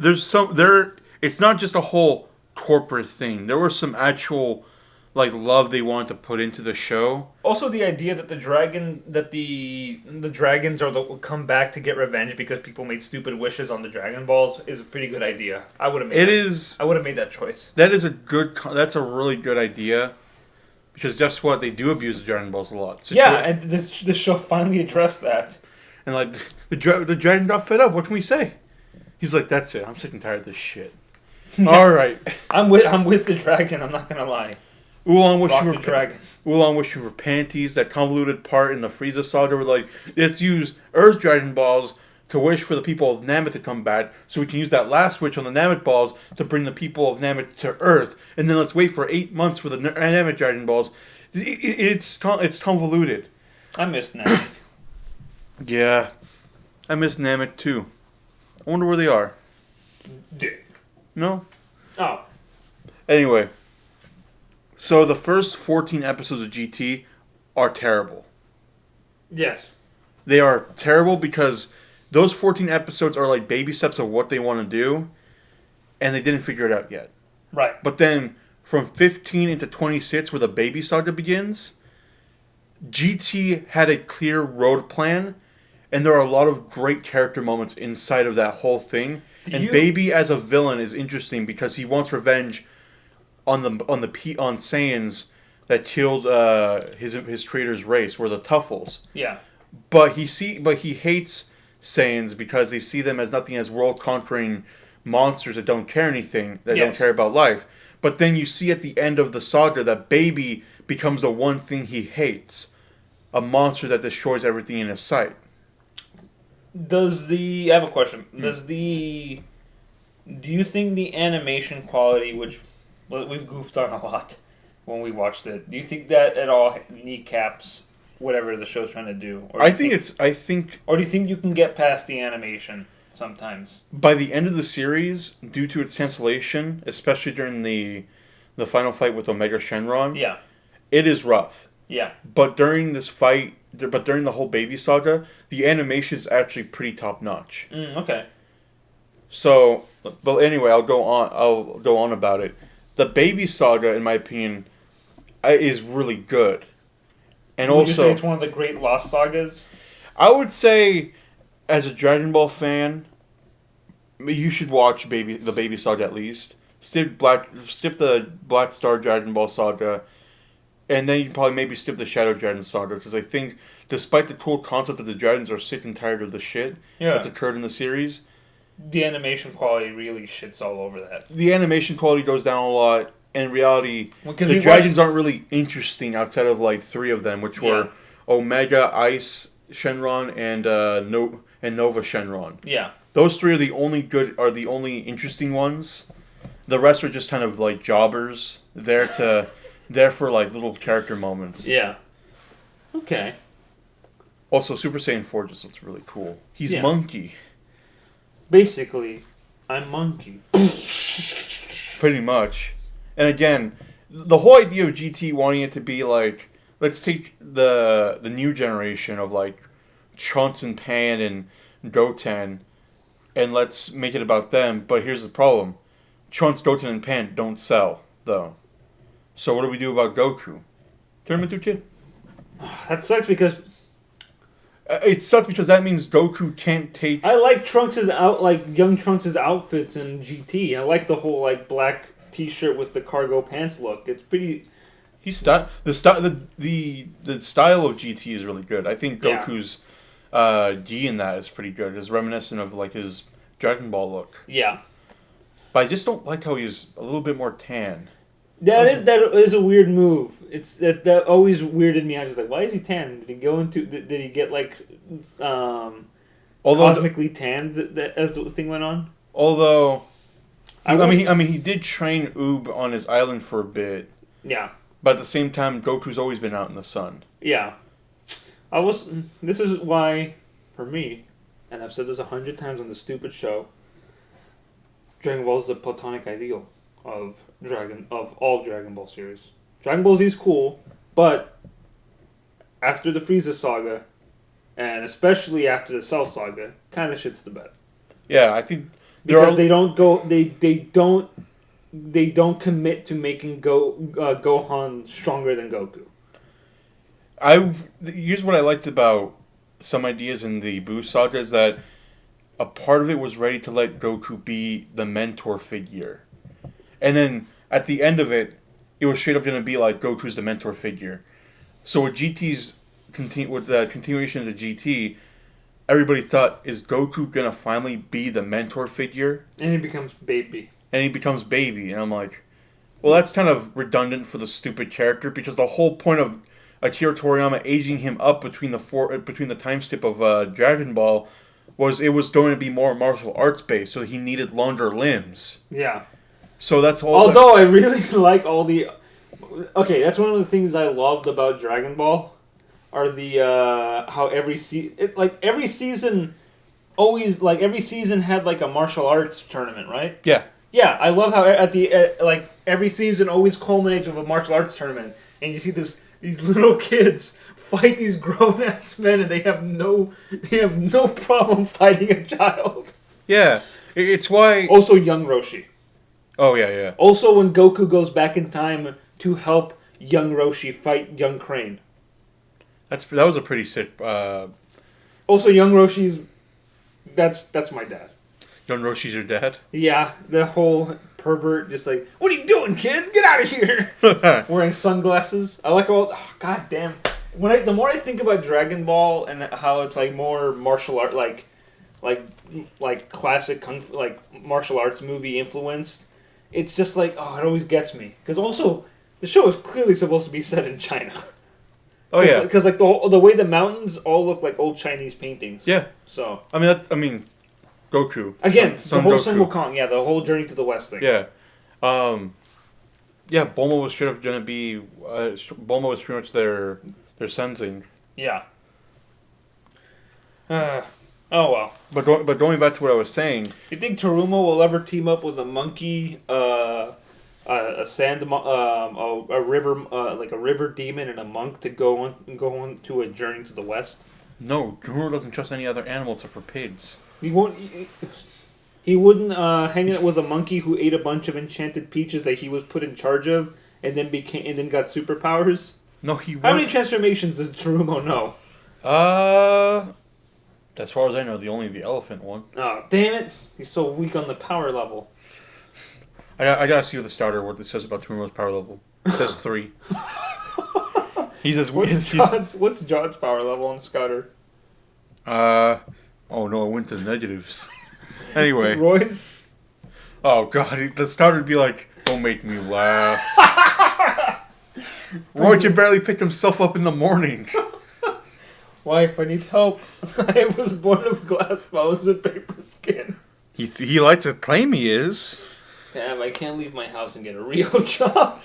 it's not just a whole corporate thing. There was some actual love they wanted to put into the show. Also, the idea that the dragons come back to get revenge because people made stupid wishes on the Dragon Balls is a pretty good idea. I would have made that choice. That's a really good idea. Because guess what? They do abuse the Dragon Balls a lot. And this show finally addressed that. And the dragon got fed up. What can we say? He's like, that's it. I'm sick and tired of this shit. All right. I'm with the dragon. I'm not gonna lie. Oolong wishing for panties. That convoluted part in the Frieza saga where let's use Earth Dragon Balls to wish for the people of Namek to come back, so we can use that last wish on the Namek balls to bring the people of Namek to Earth, and then let's wait for 8 months for the Namek Dragon Balls. It's convoluted. I miss Namek. Yeah, I miss Namek too. I wonder where they are. No? Oh. Anyway, so the first 14 episodes of GT are terrible. Yes. They are terrible because those 14 episodes are like baby steps of what they want to do, and they didn't figure it out yet. Right. But then, from 15 into 26, where the baby saga begins, GT had a clear road plan, and there are a lot of great character moments inside of that whole thing. Baby as a villain is interesting because he wants revenge on Saiyans that killed his creator's race, were the Tuffles. Yeah. But he hates Saiyans because they see them as nothing as world-conquering monsters that don't care anything, that don't care about life. But then you see at the end of the saga that Baby becomes the one thing he hates, a monster that destroys everything in his sight. I have a question. Do you think the animation quality, which we've goofed on a lot when we watched it, do you think that at all kneecaps whatever the show's trying to do? Or do you think you can get past the animation sometimes? By the end of the series, due to its cancellation, especially during the final fight with Omega Shenron, it is rough. Yeah. But during the whole Baby saga, the animation is actually pretty top notch. Okay. So, but anyway, I'll go on about it. The Baby saga, in my opinion, is really good. And Would you also, say it's one of the great Lost sagas? I would say, as a Dragon Ball fan, you should watch the Baby saga at least. Skip the Black Star Dragon Ball saga, and then you can probably maybe skip the Shadow Dragon saga, because I think, despite the cool concept that the dragons are sick and tired of the shit that's occurred in the series, the animation quality really shits all over that. The animation quality goes down a lot. In reality, the dragons aren't really interesting outside of three of them, which were Omega, Ice Shenron, and Nova Shenron. Yeah, those three are the only interesting ones. The rest are just kind of jobbers there for little character moments. Yeah. Okay. Also, Super Saiyan 4 just looks really cool. He's Yeah. Monkey, Basically, I'm Monkey. pretty much. And again, the whole idea of GT wanting it to be like, let's take the new generation of like Trunks and Pan and Goten, and let's make it about them. But here's the problem: Trunks, Goten, and Pan don't sell though. So what do we do about Goku? Turn him into a kid. That sucks because It sucks because that means Goku can't take. I like young Trunks' outfits in GT. I like the whole like black T-shirt with the cargo pants look. It's pretty. The style of GT is really good. I think Yeah. Goku's gi in that is pretty good. It's reminiscent of like his Dragon Ball look. Yeah. But I just don't like how he's a little bit more tan. That is a weird move. It's that always weirded me out. Just like, why is he tan? Did he go into? Did he get like cosmically tanned as the thing went on? Although, I mean, he did train Oob on his island for a bit. Yeah. But at the same time, Goku's always been out in the sun. Yeah. This is why, for me, and I've said this 100 times on the stupid show. Dragon Ball is the platonic ideal of all Dragon Ball series. Dragon Ball Z is cool, but after the Frieza saga, and especially after the Cell saga, kind of shits the bed. Yeah, I think Because they don't commit to making Gohan stronger than Goku. Here's what I liked about some ideas in the Buu saga is that a part of it was ready to let Goku be the mentor figure. And then at the end of it, it was straight up going to be like Goku's the mentor figure. So with with the continuation of the GT, everybody thought, is Goku going to finally be the mentor figure? And he becomes baby. And he becomes baby. And I'm like, well, that's kind of redundant for the stupid character because the whole point of Akira Toriyama aging him up between the time skip of Dragon Ball was it was going to be more martial arts based, so he needed longer limbs. Yeah. So that's all. Although I really like all the... Okay, that's one of the things I loved about Dragon Ball, are the how every season always every season had like a martial arts tournament, right? Yeah. Yeah, I love how every season always culminates with a martial arts tournament, and you see these little kids fight these grown ass men, and they have no problem fighting a child. Yeah. It's why. Also, young Roshi. Oh yeah, yeah. Also, when Goku goes back in time to help young Roshi fight young Crane. That was a pretty sick. Also, young Roshi's that's my dad. Young Roshi's your dad. Yeah, the whole pervert, just like, what are you doing, kid? Get out of here! Wearing sunglasses. I like all. Oh, God damn. The more I think about Dragon Ball and how it's like more martial art, like classic kung fu, like martial arts movie influenced, it's just like, oh, it always gets me. Because also, the show is clearly supposed to be set in China. Oh yeah. Because like the way the mountains all look like old Chinese paintings. Yeah. So. Goku. Again, the whole Goku. Sun Wukong, yeah, the whole Journey to the West thing. Yeah. Yeah, Bulma was straight up going to be... Bulma was pretty much their sensing. Yeah. Oh, well. But going back to what I was saying... You think Teruma will ever team up with a monkey, a river, like a river demon and a monk to go on to a journey to the West? No, Teruma doesn't trust any other animal except for pigs. He won't. He wouldn't hang out with a monkey who ate a bunch of enchanted peaches that he was put in charge of, and then got superpowers. No, he won't. How many transformations does Terumo know? As far as I know, only the elephant one. Oh, damn it! He's so weak on the power level. I gotta see what the starter what it says about Terumo's power level. It says 3. He's as weak. What's John's power level on Scouter? Oh no, I went to negatives. Anyway. Roy's? Oh god, the starter would be like, don't make me laugh. Roy can barely pick himself up in the morning. Wife, I need help. I was born of glass bones and paper skin. He likes to claim he is. Damn, I can't leave my house and get a real job.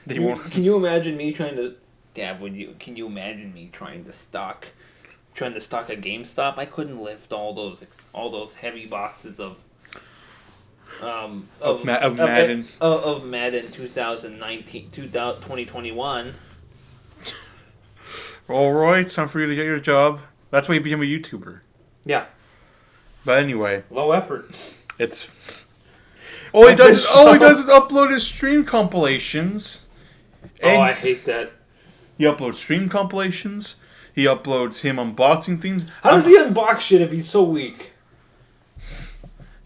They won't. Can you imagine me trying to Dad, can you imagine me trying to stock a GameStop? I couldn't lift all those heavy boxes of Madden. of Madden 2021. All right, it's time for you to get your job. That's why you became a YouTuber. Yeah, But anyway, low effort. it's all he does is upload his stream compilations. And I hate that. he uploads stream compilations. He uploads him unboxing things. How does he unbox shit if he's so weak?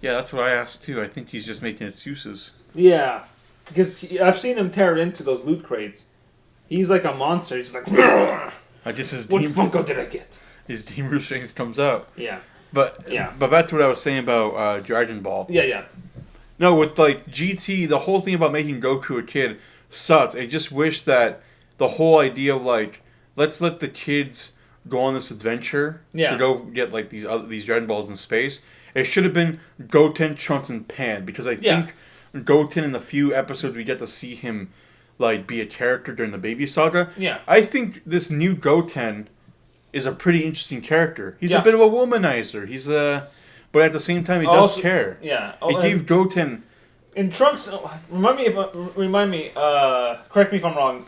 Yeah, that's what I asked too. I think he's just making excuses. Yeah, because I've seen him tear into those loot crates. He's like a monster. He's like, I guess his what team, Funko did I get? his team strength comes out. Yeah. But back to what I was saying about Dragon Ball. Yeah. No, with like GT, the whole thing about making Goku a kid sucks. I just wish that the whole idea of like, let's let the kids go on this adventure to go get like these Dragon Balls in space. It should have been Goten, Trunks, and Pan, because I think Goten, in the few episodes we get to see him like be a character during the Baby Saga. Yeah. I think this new Goten is a pretty interesting character. He's a bit of a womanizer. But at the same time, he does care. Yeah. He gave Goten. In Trunks, correct me if I'm wrong.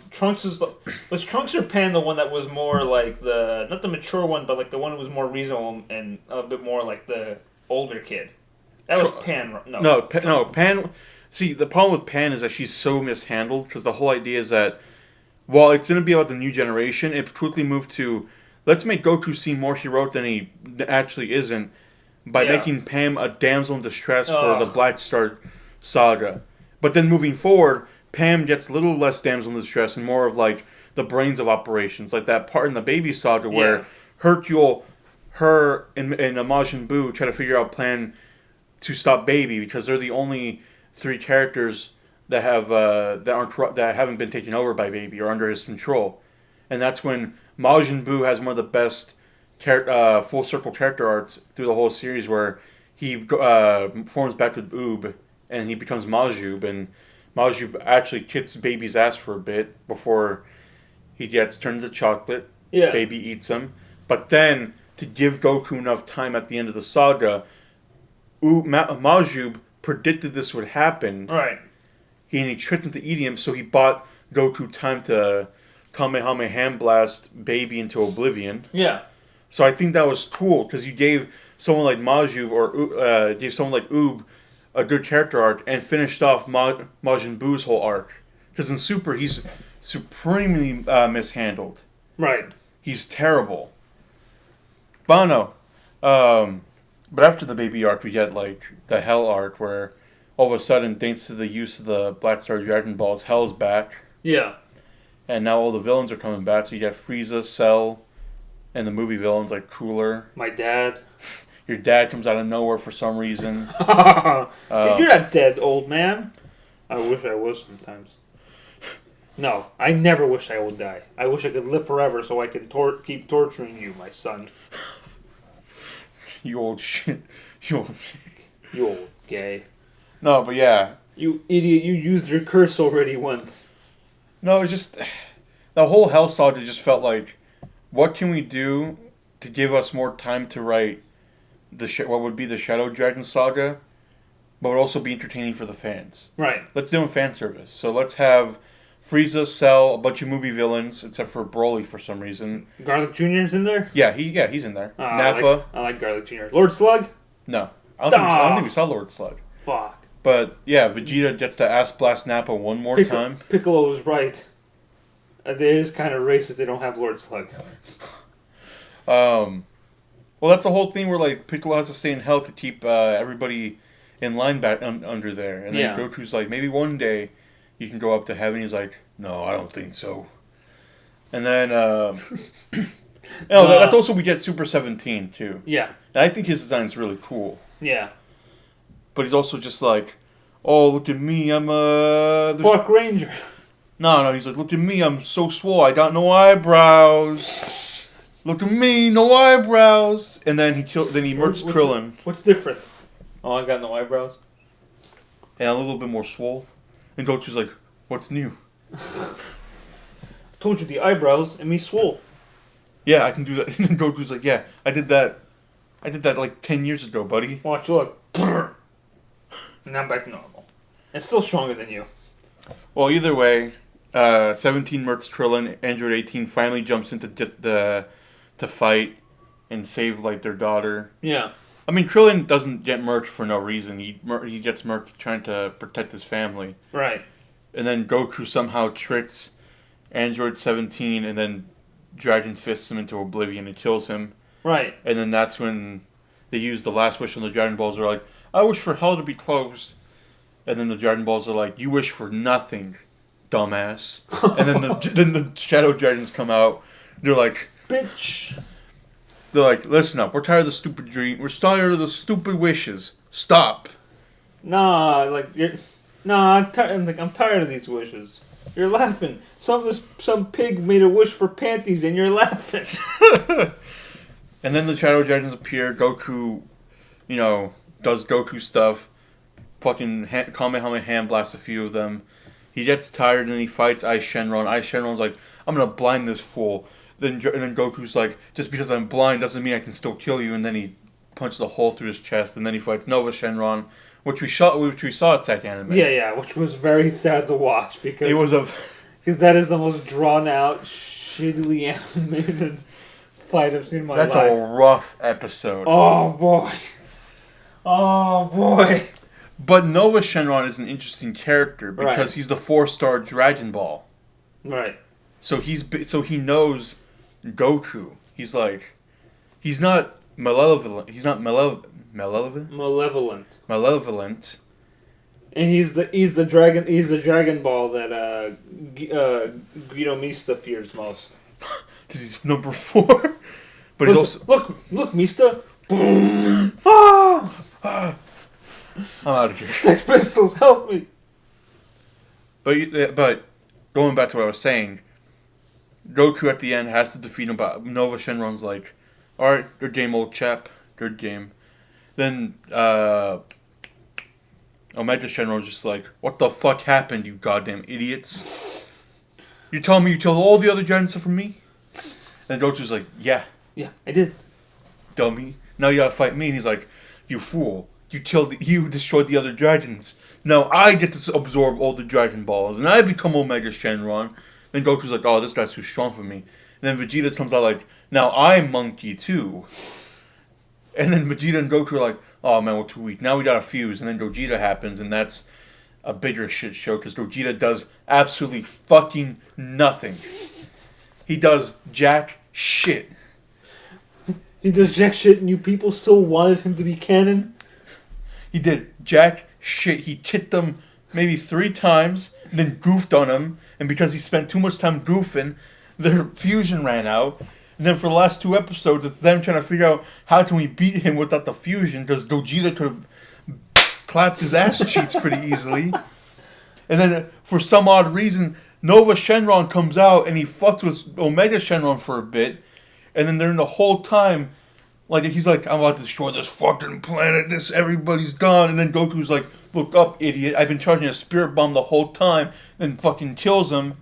Was Trunks or Pan the one that was more like not the mature one, but like the one who was more reasonable and a bit more like the older kid? That was Pan. No, Pan. See, the problem with Pan is that she's so mishandled, because the whole idea is that while it's going to be about the new generation, it quickly moved to, let's make Goku seem more heroic than he actually isn't by making Pam a damsel in distress for the Black Star Saga. But then moving forward, Pam gets a little less damsel in distress and more of like the brains of operations, like that part in the Baby Saga where Hercule, her, and Majin Buu try to figure out a plan to stop Baby, because they're the only three characters that haven't been taken over by Baby or under his control. And that's when Majin Buu has one of the best full circle character arcs through the whole series, where he forms back with Oob and he becomes Majub, and Majub actually kicks Baby's ass for a bit before he gets turned into chocolate. Yeah. Baby eats him. But then, to give Goku enough time at the end of the saga, Majub predicted this would happen. Right. He tricked him to eating him, so he bought Goku time to Kamehameha blast Baby into oblivion. Yeah. So I think that was cool, because you gave someone like Majub or gave someone like Oob a good character arc and finished off Majin Buu's whole arc. Because in Super, he's supremely mishandled. Right. He's terrible. But after the Baby arc, we get like the Hell arc, where all of a sudden, thanks to the use of the Black Star Dragon Balls, Hell's back. Yeah. And now all the villains are coming back. So you got Frieza, Cell, and the movie villains like Cooler. My dad. Your dad comes out of nowhere for some reason. You're not dead, old man. I wish I was sometimes. No, I never wish I would die. I wish I could live forever so I can keep torturing you, my son. You old shit. You old gay. No, but yeah. You idiot, you used your curse already once. No, it's just, the whole Hell Saga just felt like, what can we do to give us more time to write what would be the Shadow Dragon Saga, but would also be entertaining for the fans. Right. Let's do a fan service. So let's have Frieza, Cell, a bunch of movie villains, except for Broly for some reason. Garlic Jr.'s in there? Yeah, he's in there. Nappa. I like Garlic Jr. Lord Slug? No. I don't think we saw Lord Slug. Fuck. But yeah, Vegeta gets to ass blast Nappa one more time. Piccolo was right. It is kind of racist they don't have Lord Slug. Well, that's the whole thing where like Piccolo has to stay in Hell to keep everybody in line back under there, and then Goku's like, maybe one day you can go up to heaven. He's like, no, I don't think so. And then, that's also we get Super 17 too. Yeah, and I think his design's really cool. Yeah, but he's also just like, oh, look at me, I'm a Park Ranger. No, he's like, look at me, I'm so swole, I got no eyebrows. Look at me, no eyebrows. And then he murks Krillin. What's different? Oh, I got no eyebrows. And a little bit more swole. And Goku's like, what's new? told you the eyebrows and me swole. Yeah, I can do that. And Goku's like, yeah, I did that like 10 years ago, buddy. Watch, look. And I'm back to normal. And still stronger than you. Well, either way, 17 murks Krillin. Android 18 finally jumps in to fight and save like their daughter. Yeah. I mean, Krillin doesn't get murked for no reason. He gets murked trying to protect his family. Right. And then Goku somehow tricks Android 17 and then Dragon Fists him into oblivion and kills him. Right. And then that's when they use the last wish on the Dragon Balls. They're like, I wish for hell to be closed. And then the Dragon Balls are like, you wish for nothing, dumbass. And then the Shadow Dragons come out. They're like, bitch. They're like, listen up. We're tired of the stupid dream. We're tired of the stupid wishes. Stop. Nah, I'm tired of these wishes. You're laughing. Some pig made a wish for panties, and you're laughing. And then the Shadow Dragons appear. Goku, does Goku stuff. Fucking Kamehameha hand blasts a few of them. He gets tired and he fights Ice Shenron. Ice Shenron's like, I'm gonna blind this fool. And then Goku's like, just because I'm blind doesn't mean I can still kill you. And then he punches a hole through his chest. And then he fights Nova Shenron, which we saw at Sec Anime. Yeah, which was very sad to watch because it was because that is the most drawn out, shittily animated fight I've seen in my life. That's a rough episode. Oh boy. But Nova Shenron is an interesting character because he's the 4-star Dragon Ball. Right. So he knows Goku. He's like, he's not malevolent. He's not malevolent. Malevolent. And he's the dragon. He's the Dragon Ball that Guido Mista fears most. Because he's number 4. But he's also look, Mista. Boom. Ah! I'm out of here. Sex Pistols, help me. But going back to what I was saying, Goku at the end has to defeat him, but Nova Shenron's like, alright, good game, old chap. Good game. Then, Omega Shenron's just like, what the fuck happened, you goddamn idiots? You telling me you killed all the other giants except for me? And Goku's like, yeah. Yeah, I did. Dummy. Now you gotta fight me. And he's like, you fool. You destroyed the other dragons. Now I get to absorb all the Dragon Balls, and I become Omega Shenron. Then Goku's like, oh, this guy's too strong for me. And then Vegeta comes out like, now I'm Monkey too. And then Vegeta and Goku are like, oh man, we're too weak. Now we gotta fuse. And then Gogeta happens, and that's a bigger shit show, because Gogeta does absolutely fucking nothing. He does jack shit. He does jack shit, and you people still wanted him to be canon? He did jack shit. He kicked them maybe 3 times, and then goofed on him. And because he spent too much time goofing, their fusion ran out. And then for the last 2 episodes, it's them trying to figure out how can we beat him without the fusion, because Gogeta could have clapped his ass cheeks pretty easily. And then for some odd reason, Nova Shenron comes out and he fucks with Omega Shenron for a bit. And then during the whole time, like, he's like, I'm about to destroy this fucking planet, everybody's gone. And then Goku's like, look up, idiot, I've been charging a spirit bomb the whole time. And fucking kills him.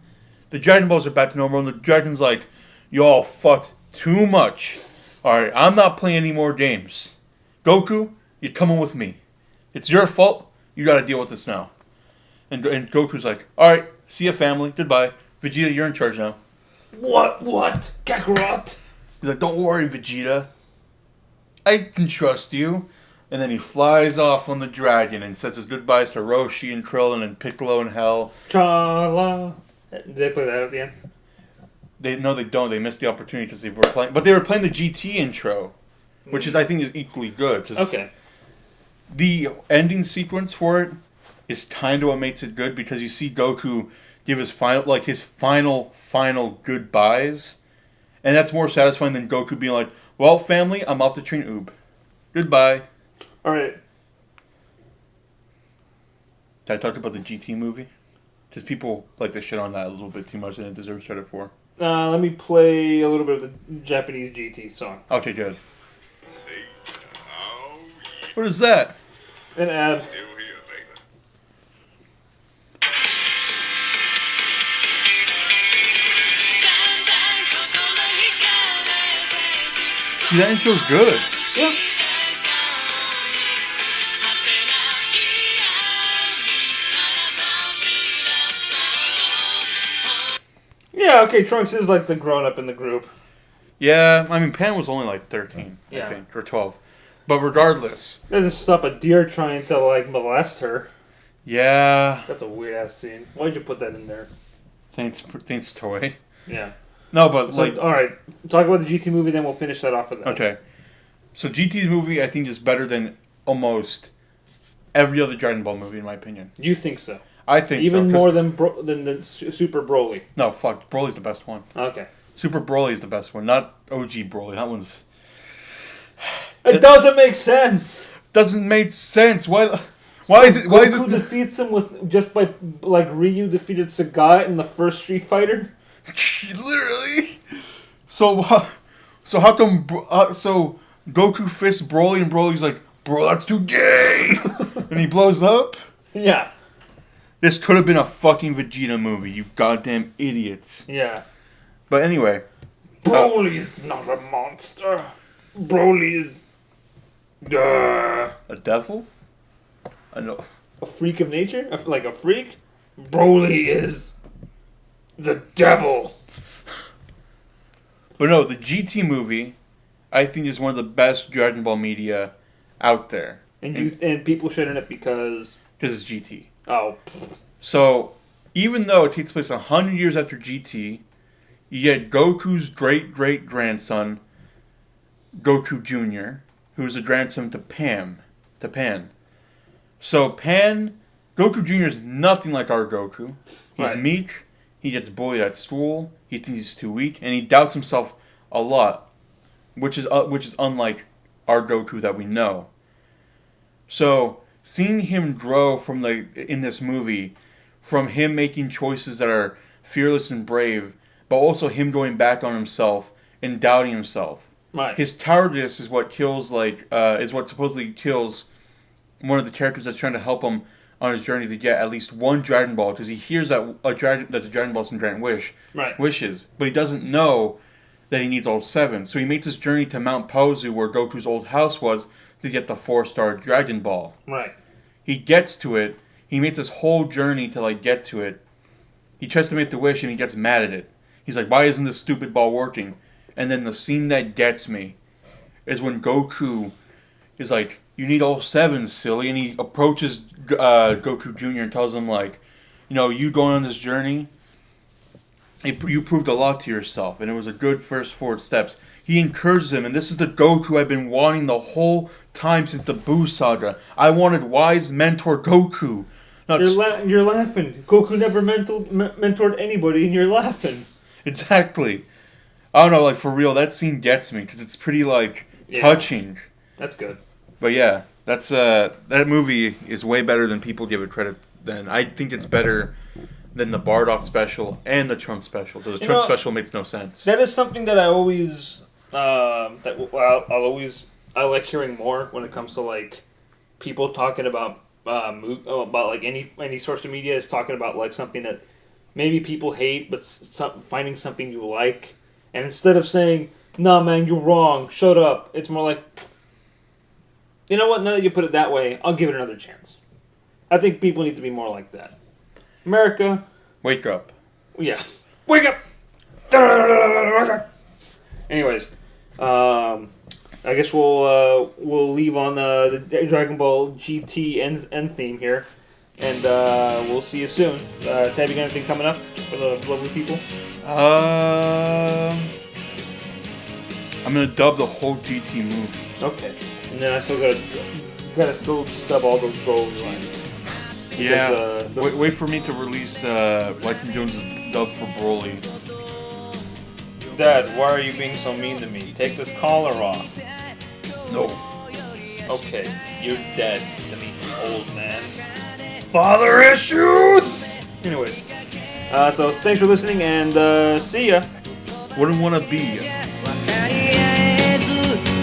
The Dragon Balls are back to normal, and the Dragon's like, y'all fucked too much. Alright, I'm not playing any more games. Goku, you're coming with me. It's your fault, you gotta deal with this now. And Goku's like, alright, see ya, family, goodbye. Vegeta, you're in charge now. What? Kakarot? He's like, don't worry, Vegeta. I can trust you. And then he flies off on the dragon and says his goodbyes to Roshi and Krillin and Piccolo and Hell. Cha-la. Did they play that at the end? No, they don't. They missed the opportunity because they were playing. But they were playing the GT intro, which I think is equally good. Okay. The ending sequence for it is kind of what makes it good, because you see Goku give his final goodbyes, and that's more satisfying than Goku being like, well, family, I'm off to train Oob. Goodbye. Alright. Did I talk about the GT movie? Because people like to shit on that a little bit too much, and it deserves credit for. Let me play a little bit of the Japanese GT song. Okay, good. What is that? An ad. Still here, baby. See, that intro's good. Yeah. Yeah, okay, Trunks is like the grown-up in the group. Yeah, I mean, Pan was only like 13, Yeah. I think, or 12. But regardless. Doesn't stop a deer trying to, like, molest her. Yeah. That's a weird-ass scene. Why'd you put that in there? Thanks, Toy. Yeah. No, but, So, like... alright, talk about the GT movie, then we'll finish that off with that. Okay. So, GT's movie, I think, is better than almost every other Dragon Ball movie, in my opinion. You think so? I think Even so. more than Super Broly? No, fuck. Broly's the best one. Okay. Super Broly is the best one, not OG Broly. That one's... It doesn't make sense! Doesn't make sense. Why is it? Why is Goku this? defeats him with just by like Ryu defeated Sagat in the first Street Fighter. Literally. So how come? So Goku fists Broly and Broly's like, bro, that's too gay, and he blows up. Yeah. This could have been a fucking Vegeta movie, you goddamn idiots. Yeah. But anyway, Broly is not a monster. Broly is a devil. I know. a freak of nature, like a freak. Broly is the devil. But no, the GT movie, I think, is one of the best Dragon Ball media out there. And people shit on it because it's GT. oh. So, even though it takes place 100 years after GT, you get Goku's great-great-grandson, Goku Jr., who's the grandson to Pan. So, Goku Jr. is nothing like our Goku. He's Right. meek, he gets bullied at school, he thinks he's too weak, and he doubts himself a lot, which is unlike our Goku that we know. So, seeing him grow in this movie, from him making choices that are fearless and brave, but also him going back on himself and doubting himself. Right. His cowardice is what is what supposedly kills one of the characters that's trying to help him on his journey to get at least one Dragon Ball, because he hears that the Dragon Balls can grant wishes, but he doesn't know that he needs all 7. So he makes his journey to Mount Paozu, where Goku's old house was, to get the 4-star Dragon Ball. Right. He gets to it. He makes his whole journey to get to it. He tries to make the wish and he gets mad at it. He's like, why isn't this stupid ball working? And then the scene that gets me is when Goku is like, you need all 7, silly. And he approaches Goku Jr. and tells him, like, you going on this journey, you proved a lot to yourself. And it was a good first forward steps. He encourages him, and this is the Goku I've been wanting the whole time since the Buu saga. I wanted wise mentor Goku. You're laughing. Goku never mentored anybody, and you're laughing. Exactly. I don't know, for real, that scene gets me, because it's pretty, touching. That's good. But yeah, that movie is way better than people give it credit than. I think it's better than the Bardock special and the Trunks special. The Trunks special makes no sense. That is something that I always I like hearing more when it comes to people talking about any source of media is talking about something that maybe people hate, but finding something you like, and instead of saying, "Nah, man, you're wrong, shut up," it's more like, you know what? Now that you put it that way, I'll give it another chance. I think people need to be more like that. America, wake up. Yeah, wake up. Anyways, I guess we'll leave on the Dragon Ball GT end theme here, and we'll see you soon. Tab, you got anything coming up for the lovely people? I'm gonna dub the whole GT movie. Okay, and then I still gotta dub all those Broly lines. Yeah, wait for me to release Lycan Jones' dub for Broly. Dad, why are you being so mean to me? Take this collar off. No. Okay, you're dead to me, old man. Father issues! Anyways, so thanks for listening, and see ya. Wouldn't want to be.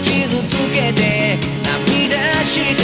傷つけて涙した